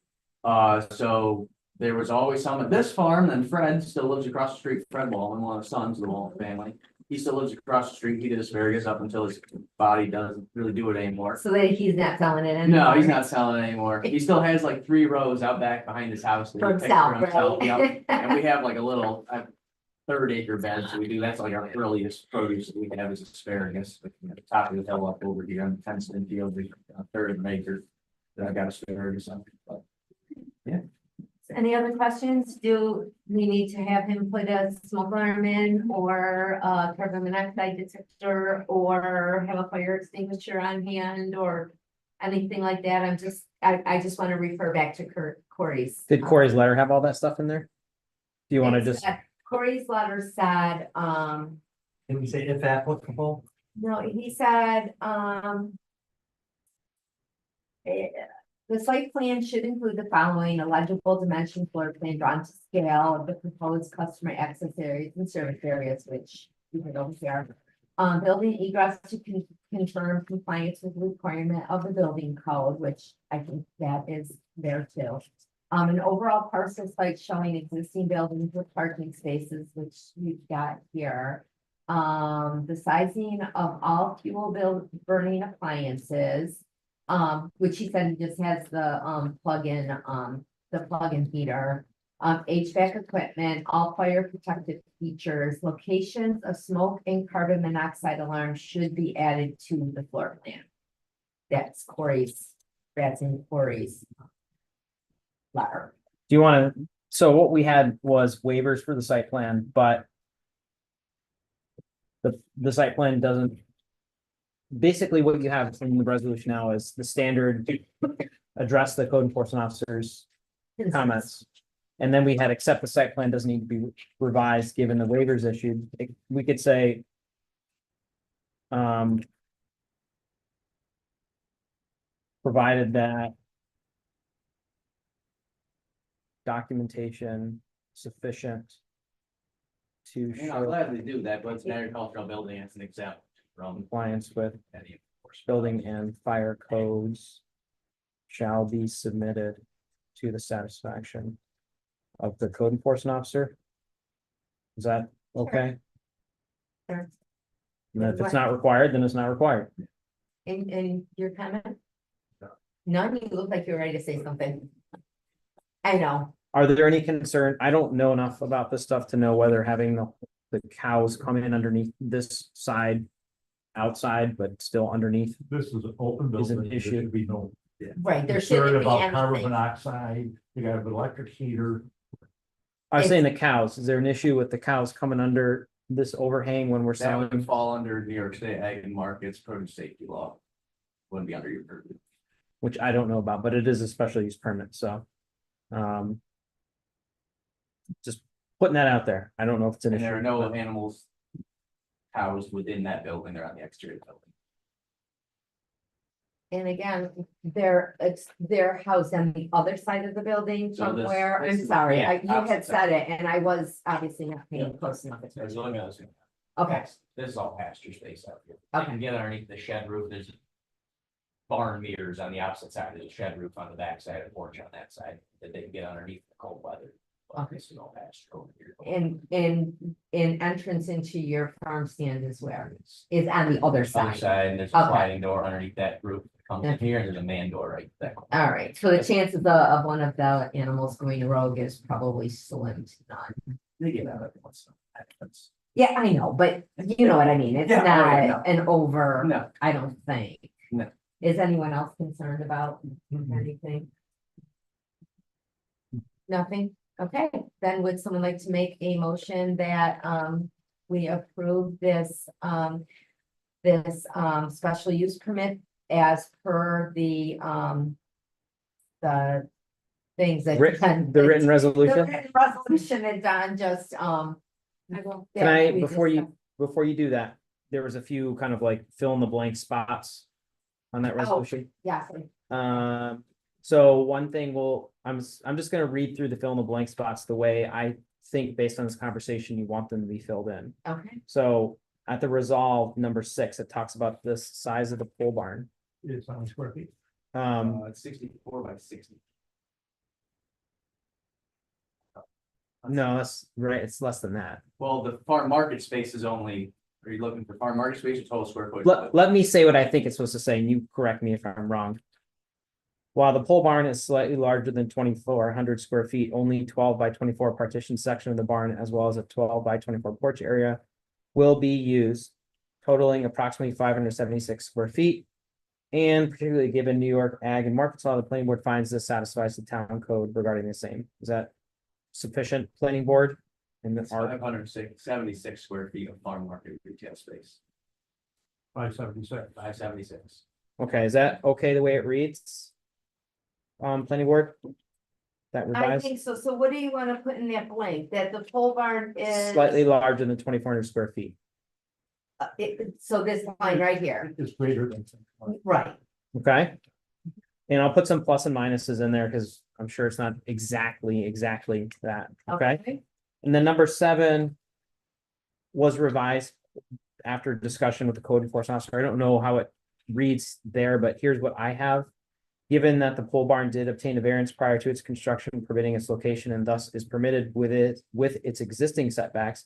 So there was always some at this farm, and Fred still lives across the street, Fred Wallman, one of the sons of the Wallman family. He still lives across the street, he did asparagus up until his body doesn't really do it anymore.
So that he's not selling it anymore?
No, he's not selling it anymore. He still has like 3 rows out back behind his house. that
For
he picks
himself,
yep.
right?
And we have like a little 3rd-acre bed, so we do, that's like our earliest produce that we have is asparagus. But, you know, top of the hill up over here on the fenced-in field, we 1/3 of an acre that I got asparagus on. But
Any other questions? Do we need to have him put a smoke alarm in or a carbon monoxide detector or have a fire extinguisher on hand or anything like that? I just want to refer back to Corey's.
Did Corey's letter have all that stuff in there? Do you want to
It's-
just,
Corey's letter said,
Can we say if applicable?
no, he said, The site plan should include the following: a legible dimension floor plan drawn to scale of the proposed customer access areas and service areas, which we could over here. Building egress to confirm compliance with the requirement of the building code, which I think that is there too. An overall parcel site showing existing buildings with parking spaces, which we've got here. The sizing of all fuel burning appliances. Which he said just has the plug-in heater. HVAC equipment, all fire protective features, locations of smoke and carbon monoxide alarms should be added to the floor plan. That's in Corey's letter.
Do you want to, so what we had was waivers for the site plan, but the site plan doesn't. Basically, what you have in the resolution now is the standard address the code enforcement officer's comments. And then we had accept the site plan doesn't need to be revised, given the waivers issued. We could say. Provided that. Documentation sufficient. To
And I'll
show
gladly do that, but it's an agricultural building, it's an exempt from
compliance with
any enforcement.
building and fire codes. Shall be submitted to the satisfaction of the code enforcement officer. Is that okay?
Sure.
And if it's not required, then it's not required.
In your comment? None, you look like you're ready to say something. I know.
Are there any concern? I don't know enough about this stuff to know whether having the cows come in underneath this side. Outside, but still underneath.
This is an open
Is an
building, there
issue.
should be no
Right, there
concern
shouldn't be
about carbon
anything.
monoxide, you got an electric heater.
I was saying the cows. Is there an issue with the cows coming under this overhang when we're
That would
selling?
fall under New York State Ag and Markets Produce Safety Law. Wouldn't be under your purview.
Which I don't know about, but it is a special use permit, so. Just putting that out there. I don't know if it's an
And
issue.
there are no
but-
animals housed within that building, they're on the exterior of the building.
And again, they're housed on the other side of the building
So this-
somewhere.
this
I'm
is-
sorry,
yeah,
you had
opposite
said it and I was obviously not paying
Yeah.
close enough
There's
attention.
only those.
Okay,
This is all pasture space out here. You
Okay.
can get underneath the shed roof, there's. Barn meters on the opposite side, there's a shed roof on the back side, a porch on that side, that they can get underneath the cold weather. But
Okay.
this is all pasture over here.
and entrance into your farm stand is where? Is on the other
Other
side.
side, and there's a
Okay.
sliding door underneath that roof, that comes in
Okay.
here, and there's a man door right there.
All right, so the chances of one of the animals going rogue is probably slim to none.
They get out of it once. That's-
Yeah, I know, but you know what I mean. It's
Yeah, oh, yeah,
not an over,
No,
I don't think.
No.
Is anyone else concerned about anything? Nothing? Okay, then would someone like to make a motion that we approve this special use permit as per the things that.
The written
The
resolution?
written resolution that Don just
Can I, before you do that, there was a few kind of like fill in the blank spots on that resolution.
Yes,
So one thing I'm just gonna read through the fill in the blank spots the way I think based on this conversation, you want them to be filled in.
okay,
So at the resolve, number 6, it talks about the size of the pole barn.
It's on square feet.
it's 64 by 60.
No, that's right, it's less than that.
Well, the farm market space is only, are you looking for farm market space or total square footage?
Let me say what I think it's supposed to say, and you correct me if I'm wrong. While the pole barn is slightly larger than 2,400 square feet, only 12 by 24 partition section of the barn, as well as a 12 by 24 porch area, will be used, totaling approximately 576 square feet. And particularly given New York Ag and Markets Law, the planning board finds this satisfies the town code regarding the same. Is that sufficient, planning board? And
It's 576 square feet of farm market retail space,
576.
576.
okay, is that okay the way it reads? Planning board? That
I
revised?
think so. So what do you want to put in that blank? That the pole barn is?
Slightly larger than 2,400 square feet.
So this line right here,
It's greater than.
right?
Okay, And I'll put some plus and minuses in there because I'm sure it's not exactly that, okay? And then number 7 was revised after discussion with the code enforcement officer. I don't know how it reads there, but here's what I have. Given that the pole barn did obtain a variance prior to its construction permitting its location and thus is permitted with its existing setbacks,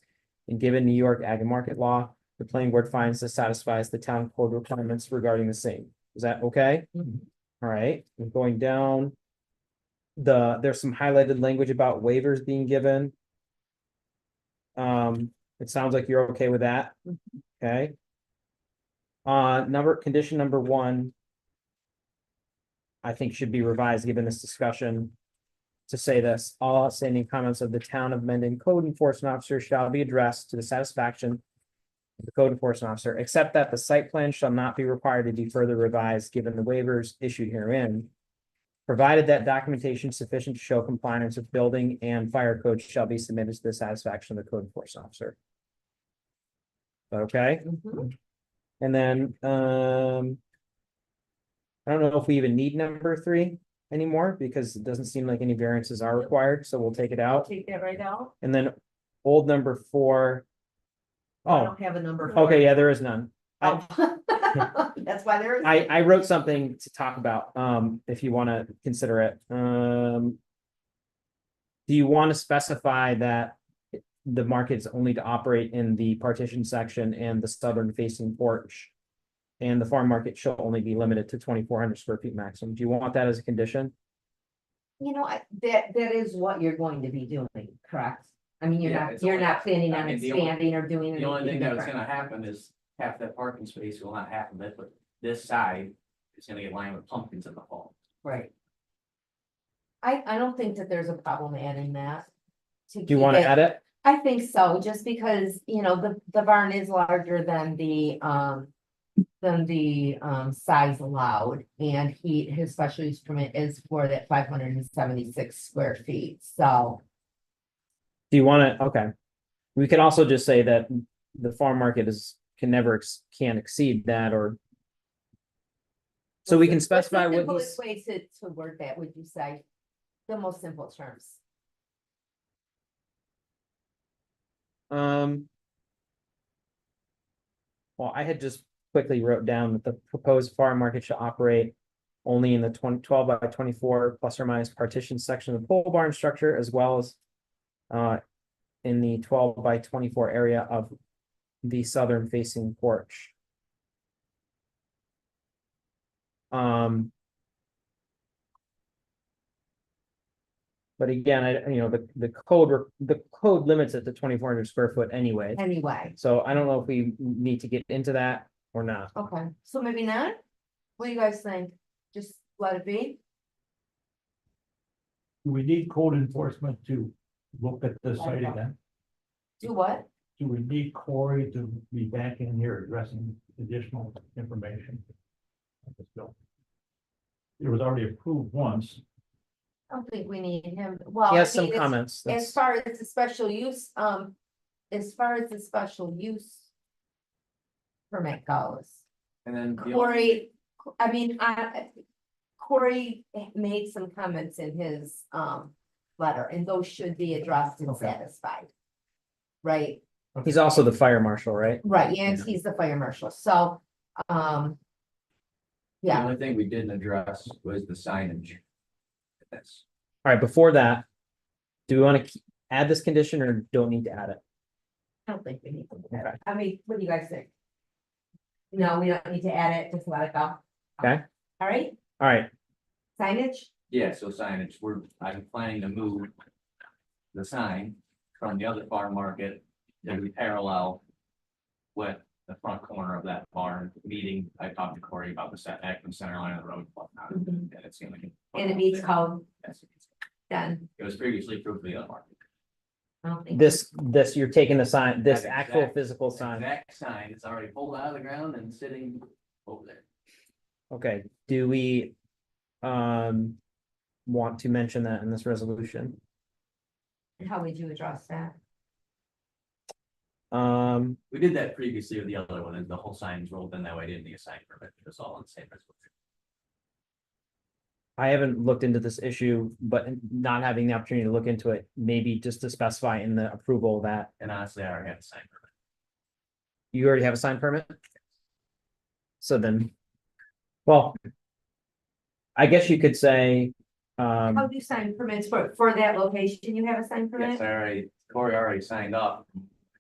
and given New York Ag and Market Law, the planning board finds this satisfies the town code requirements regarding the same. Is that okay? All right, I'm going down. There's some highlighted language about waivers being given. It sounds like you're okay with that. Okay. Condition number 1. I think should be revised given this discussion. To say this, all outstanding comments of the town of Mendon code enforcement officer shall be addressed to the satisfaction of the code enforcement officer, except that the site plan shall not be required to be further revised given the waivers issued herein. Provided that documentation sufficient to show compliance with building and fire codes shall be submitted to the satisfaction of the code enforcement officer. Okay, and then, I don't know if we even need number 3 anymore because it doesn't seem like any variances are required, so we'll take it out.
Take that right out.
And then old number 4.
I
Oh,
don't have a number.
okay, yeah, there is none.
Oh. That's why there is.
I wrote something to talk about, if you want to consider it. Do you want to specify that the market is only to operate in the partition section and the southern facing porch? And the farm market shall only be limited to 2,400 square feet maximum. Do you want that as a condition?
You know, that is what you're going to be doing, correct? I mean,
Yeah, it's
you're
only-
not planning on
I mean, the only-
expanding or doing
The only
anything
thing that's
different.
gonna happen is half that parking space will not happen, but this side is gonna get lined with pumpkins in the fall.
Right. I don't think that there's a problem adding that.
Do you want to add it?
I think so, just because, you know, the barn is larger than the size allowed. And his special use permit is for that 576 square feet, so.
Do you want to, okay. We can also just say that the farm market can't exceed that, or. So we can
What's the
specify what
simplest
he's,
way to word that, would you say? The most simple terms.
well, I had just quickly wrote down that the proposed farm market shall operate only in the 12 by 24 plus or minus partition section of the pole barn structure, as well as in the 12 by 24 area of the southern facing porch. But again, the code limits it to 2,400 square foot anyway.
Anyway,
So I don't know if we need to get into that or not.
okay, so maybe not? What do you guys think? Just let it be?
Do we need code enforcement to look at the site again?
Do what?
Do we need Corey to be back in here addressing additional information? It was already approved once.
I don't think we need him, well.
He has
I
some
mean, it's-
comments.
As
That's-
far as the special use, permit goes,
And then the only-
Corey, I mean, Corey made some comments in his, letter, and those should be addressed and
Okay.
satisfied. Right,
He's also the fire marshal, right?
right, and he's the fire marshal, so,
The
yeah,
only thing we didn't address was the signage. That's,
All right, before that, do we want to add this condition or don't need to add it?
I don't think we need to do
Okay.
that. I mean, what do you guys think? No, we don't need to add it, just let it go.
Okay.
All right,
All right,
signage,
yeah, so signage, I'm planning to move the sign from the other farm market to be parallel with the front corner of that barn, meeting, I talked to Corey about the setback from center line of the road, and whatnot,
Mhm.
and it seemed like.
and it meets code,
Yes,
then,
it was previously approved for the other market.
I don't think.
this, you're taking the sign, this
That
actual
exact-
physical sign.
Exact sign, it's already pulled out of the ground and sitting over there.
Okay, do we want to mention that in this resolution?
How would you address that?
We did that previously with the other one, and the whole sign's rolled in that way, didn't need a sign permit, it was all on the same resolution.
I haven't looked into this issue, but not having the opportunity to look into it, maybe just to specify in the approval that
And honestly, I already have to sign for it.
you already have a signed permit. So then, well, I guess you could say,
How do you sign permits for that location? You have a sign permit?
Yes, I already, Corey already signed up.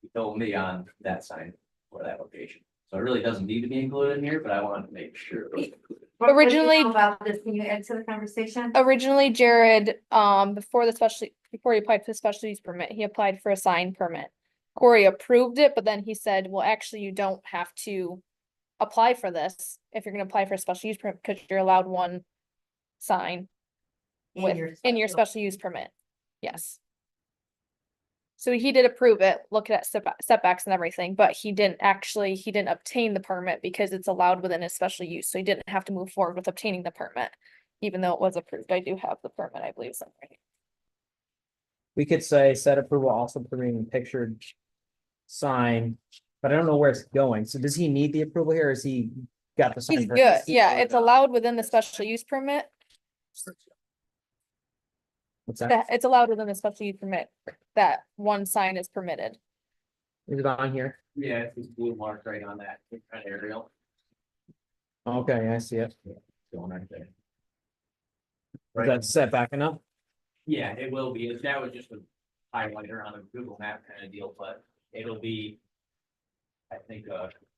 He told me on that sign for that location. So it really doesn't need to be included in here, but I wanted to make sure. it was included.
What do you
Originally-
know about this, can you add to the conversation?
Originally, Jared, before he applied for the special use permit, he applied for a sign permit. Corey approved it, but then he said, well, actually, you don't have to apply for this if you're gonna apply for a special use permit, because you're allowed one sign in your special use permit. Yes. So he did approve it, look at setbacks and everything, but he didn't obtain the permit because it's allowed within his special use, so he didn't have to move forward with obtaining the permit. Even though it was approved, I do have the permit, I believe, somewhere.
we could say set approval also permitting pictured sign, but I don't know where it's going. So does he need the approval here? Or is he got the sign?
He's
permit?
good, yeah, it's allowed within the special use permit,
What's that?
that it's allowed within the special use permit, that one sign is permitted.
Is it on here?
Yeah, it's blue mark right on that kind of aerial.
Okay, I see it.
Going right there.
Is that set back enough?
Yeah, it will be. That was just a highlighter on a Google map kind of deal, but it'll be. I think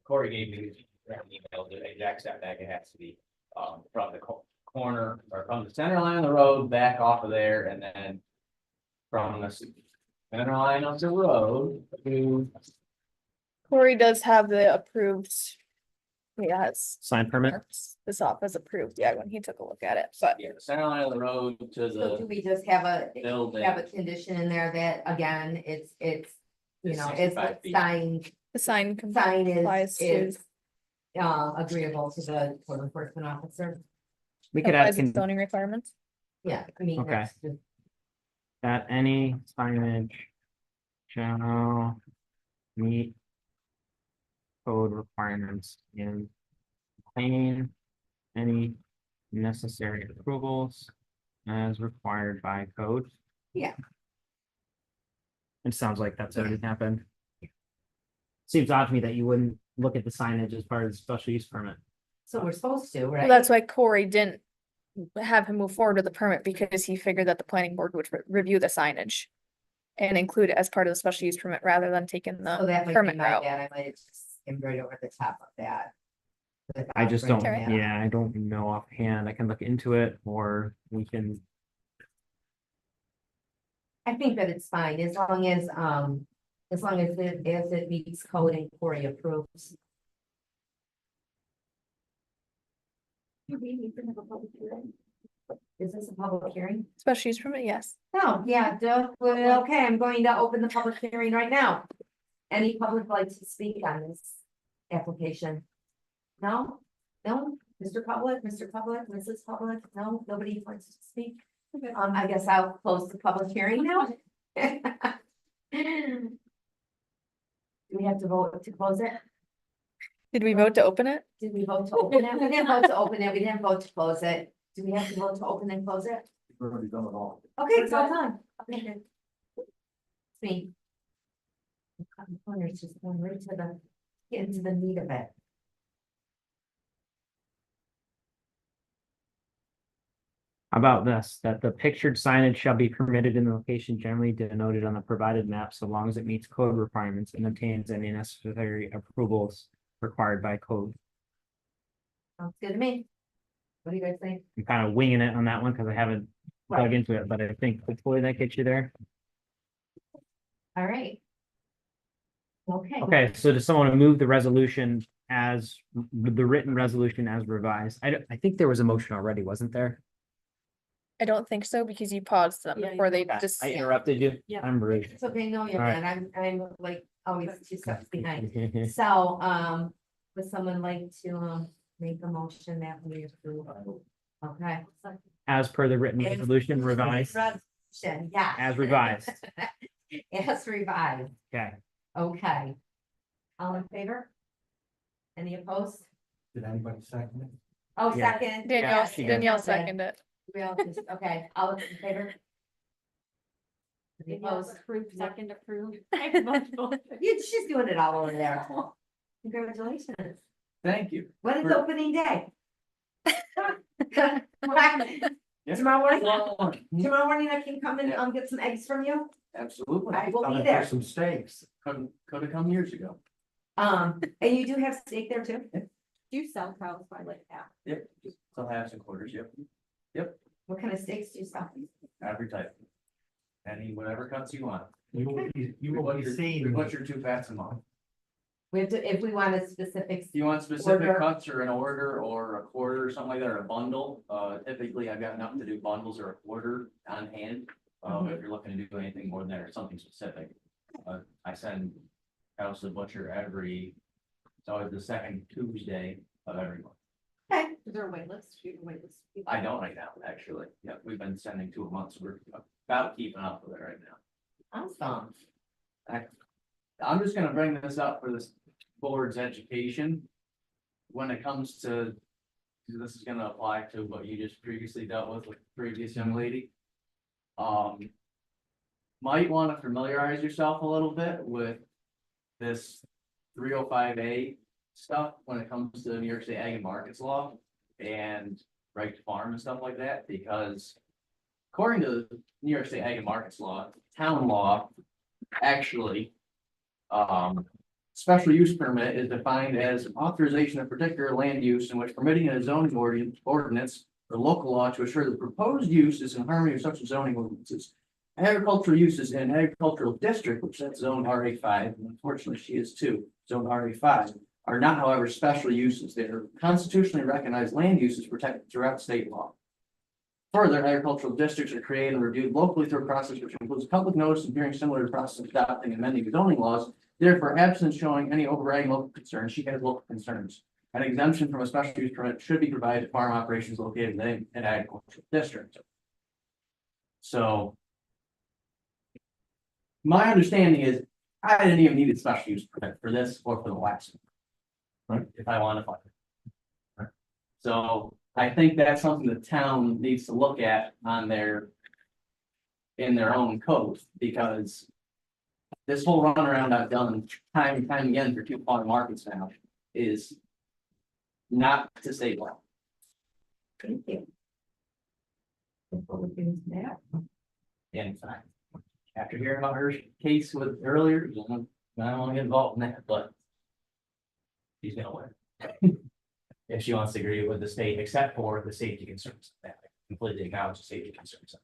Corey gave me an email, the exact setback it has to be from the corner or from the center line of the road back off of there, and then from the center line of the road to
Corey does have the approved. Yes.
Sign permit?
This off as approved, yeah, when he took a look at it, but
the center line of the road to
So do
the
we just have a
building.
condition in there that, again, it's, you know, it's
65 feet.
signed,
the sign
sign
complies to.
is agreeable to the code enforcement officer.
We could add
complies with zoning requirements.
Yeah, I mean,
Okay.
that's just,
that any signage shall meet code requirements in obtaining any necessary approvals as required by code.
Yeah.
It sounds like that's already happened. Seems odd to me that you wouldn't look at the signage as part of the special use permit.
so we're supposed to, right?
Well, that's why Corey didn't have him move forward with the permit, because he figured that the planning board would review the signage. And include it as part of the special use permit rather than taking
So
the
that might be
permit
my
route.
bad, I might have just skimmed right over the top of that.
I just don't,
Alright.
yeah, I don't know offhand. I can look into it or we can,
I think that it's fine, as long as it meets code and Corey approves. Is this a public hearing?
Special use permit, yes.
No, yeah, well, okay, I'm going to open the public hearing right now. Any public like to speak on this application? No? No? Mr. Public, Mrs. Public? No, nobody wants to speak? I guess I'll close the public hearing now. Do we have to vote to close it?
Did we vote to open it?
Did we vote to open it? We didn't vote to open it. We didn't vote to close it. Do we have to vote to open and close it?
We've already done it all.
Okay, it's all done. Okay, good. It's me. The cotton corner is just going right to the, get into the meat of it.
how about this, that the pictured signage shall be permitted in the location generally denoted on the provided map, so long as it meets code requirements and obtains any necessary approvals required by code.
Sounds good to me. What do you guys think?
I'm kind of winging it on that one because I haven't dug into it, but I think hopefully that gets you there.
All right. Okay.
Okay, so does someone move the resolution as, the written resolution as revised? I think there was a motion already, wasn't there?
I don't think so, because you paused them
Yeah,
before they
Okay,
just.
I interrupted you.
Yeah.
I'm rude.
It's okay, no, you're
All right.
good. I'm like always 2 steps behind. So, would someone like to, make a motion that we approve? Okay.
As per the written resolution revised,
Resolution, yeah.
as revised.
As revised,
Okay,
okay. All in favor? Any opposed?
Did anybody second it?
Oh,
Yeah.
second.
Danielle,
yes,
she did.
Danielle
okay.
seconded it.
We all just, okay, all in favor? Any opposed?
Approved, second approved.
She's doing it all over there. Congratulations.
Thank you.
When is
For-
opening day?
Yeah.
Tomorrow morning?
Well,
Tomorrow morning I can come and get some eggs from you.
absolutely.
I will
I'm
be
gonna
there.
have some steaks.
Could have come years ago.
And you do have steak there too?
Do you sell cows by like that?
Yep, still have some quarters, yep,
What kind of steaks do you sell?
every type. Any, whatever cuts you want.
You will be
We
seeing.
butcher 2 fats a month.
We have to, if we want a specific,
If you want specific
Order.
cuts or an order or a quarter or something like that, or a bundle, typically I've got enough to do bundles or a quarter on hand. If you're looking to do anything more than that or something specific, I send cows to the butcher it's always the second Tuesday of every month.
okay,
Is there a wait list? Do you have a wait list?
I don't right now, actually. Yeah, we've been sending 2 a month, so we're about keeping up with it right now.
awesome.
I'm just gonna bring this up for this board's education. When it comes to, this is gonna apply to what you just previously dealt with the previous young lady. Might wanna familiarize yourself a little bit with this 305A stuff when it comes to New York State Ag and Markets Law and right to farm and stuff like that, because according to New York State Ag and Markets Law, town law, actually, special use permit is defined as an authorization of particular land use in which permitting a zoning ordinance or local law to assure the proposed use is in harmony with such zoning ordinances. Agricultural uses in agricultural district, which that's zone RA5, and unfortunately she is too, zone RA5, are not, however, special uses. They are constitutionally recognized land uses protected throughout state law. Further, agricultural districts are created and reviewed locally through a process which includes public notice and hearing similar to the process of adopting and amending zoning laws. Therefore, absent showing any overriding local concerns, she has local concerns. An exemption from a special use permit should be provided to farm operations located in an agricultural district. So my understanding is I didn't even need a special use permit for this or for the last one. Right, if I want to find it. Right. So I think that's something the town needs to look at on in their own code, because this whole runaround I've done time and time again for 2 farm markets now is not to state law.
Thank you. Look forward to that.
In fact, after hearing about her case with earlier, I don't want to get involved in that, but she's gonna win. If she wants to agree with the state, except for the safety concerns, that I completely acknowledge the safety concerns.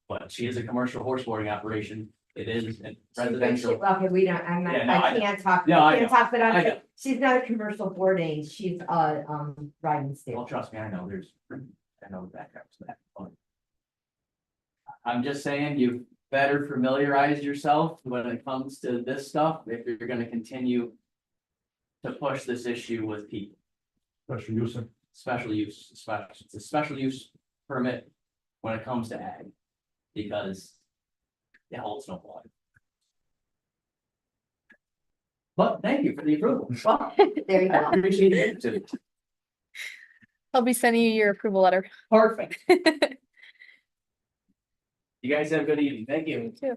But she is a commercial horse boarding operation. It is a residential.
Okay, we don't, I'm not,
Yeah, no, I
I can't talk,
No, I
I can't
know.
talk, but
I
I'm,
know.
she's not a commercial boarding, she's riding
Well,
stable.
trust me, I know that comes to that. But I'm just saying, you better familiarize yourself when it comes to this stuff, if you're gonna continue to push this issue with people.
Special use.
It's a special use permit when it comes to ag. Because it holds no water. But thank you for the approval. Well,
There you
I
go.
appreciate it too.
I'll be sending you your approval letter.
Perfect. You guys have a good evening. Thank you.
Too.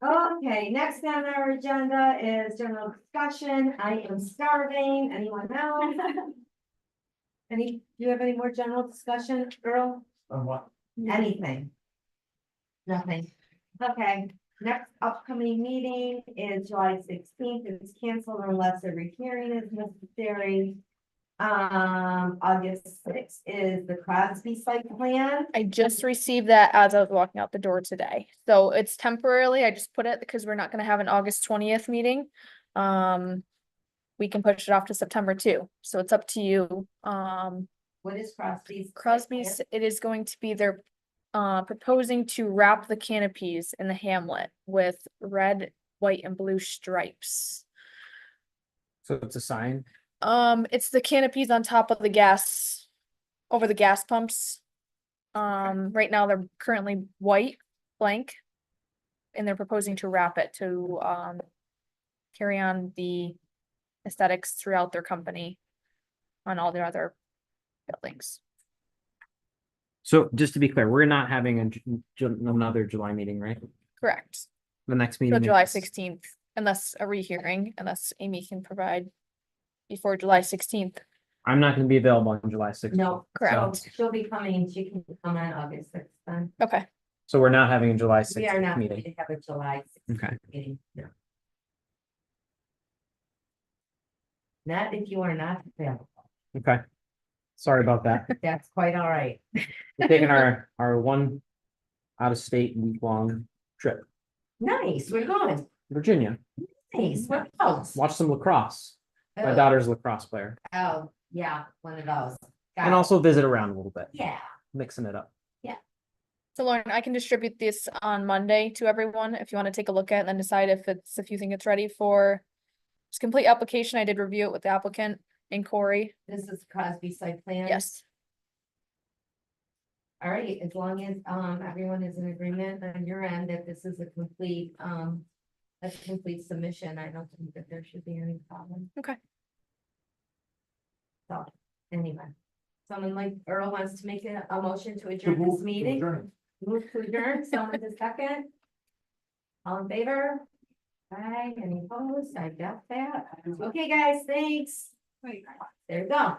Okay, next on our agenda is general discussion. I am starving. Anyone else? Do you have any more general discussion, Earl?
On what?
Anything? Nothing. Okay, next upcoming meeting is July 16th. It's canceled unless a rehearing is necessary. August 6th is the Crosby site plan.
I just received that as I was walking out the door today. So it's temporarily, I just put it because we're not gonna have an August 20th meeting. We can push it off to September too, so it's up to you.
What is Crosby's? site
Crosby's, it is going to be they're proposing to wrap the canopies in the hamlet with red, white, and blue stripes.
So it's a sign.
It's the canopies on top of the gas, over the gas pumps. Right now they're currently white, blank. And they're proposing to wrap it to carry on the aesthetics throughout their company on all their other buildings.
So just to be clear, we're not having another July meeting, right?
Correct.
The next
So
meeting.
July
is-
16th, unless a rehearing, unless Amy can provide before July 16th.
I'm not gonna be available on July sixth.
No,
Correct.
so she'll be coming, she can come on August sixth then.
Okay,
So we're not having a July
We are
sixth
not going
meeting.
to have a July 6th
Okay.
meeting. Yeah. Not if you are not available.
Okay. Sorry about that.
That's quite all right.
We're taking our one out of state week long trip,
Nice, we're going.
Virginia,
Nice, what else?
watch some lacrosse. My
Oh,
daughter's a lacrosse player,
Oh, yeah, one of those. Got
and
it.
also visit around a little bit,
Yeah,
mixing it up.
so Lauren, I can distribute this on Monday to everyone if you want to take a look at it and then decide if you think it's ready for just complete application. I did review it with the applicant and Corey.
this is Crosby site plan.
Yes.
All right, as long as everyone is in agreement on your end that this is a complete submission, I don't think that there should be any problem.
Okay.
So, anyway, someone like Earl wants to make a motion to adjourn this meeting. Move to adjourn, someone to second. All in favor? Aye, any opposed? I got that. Okay, guys, thanks. There you go.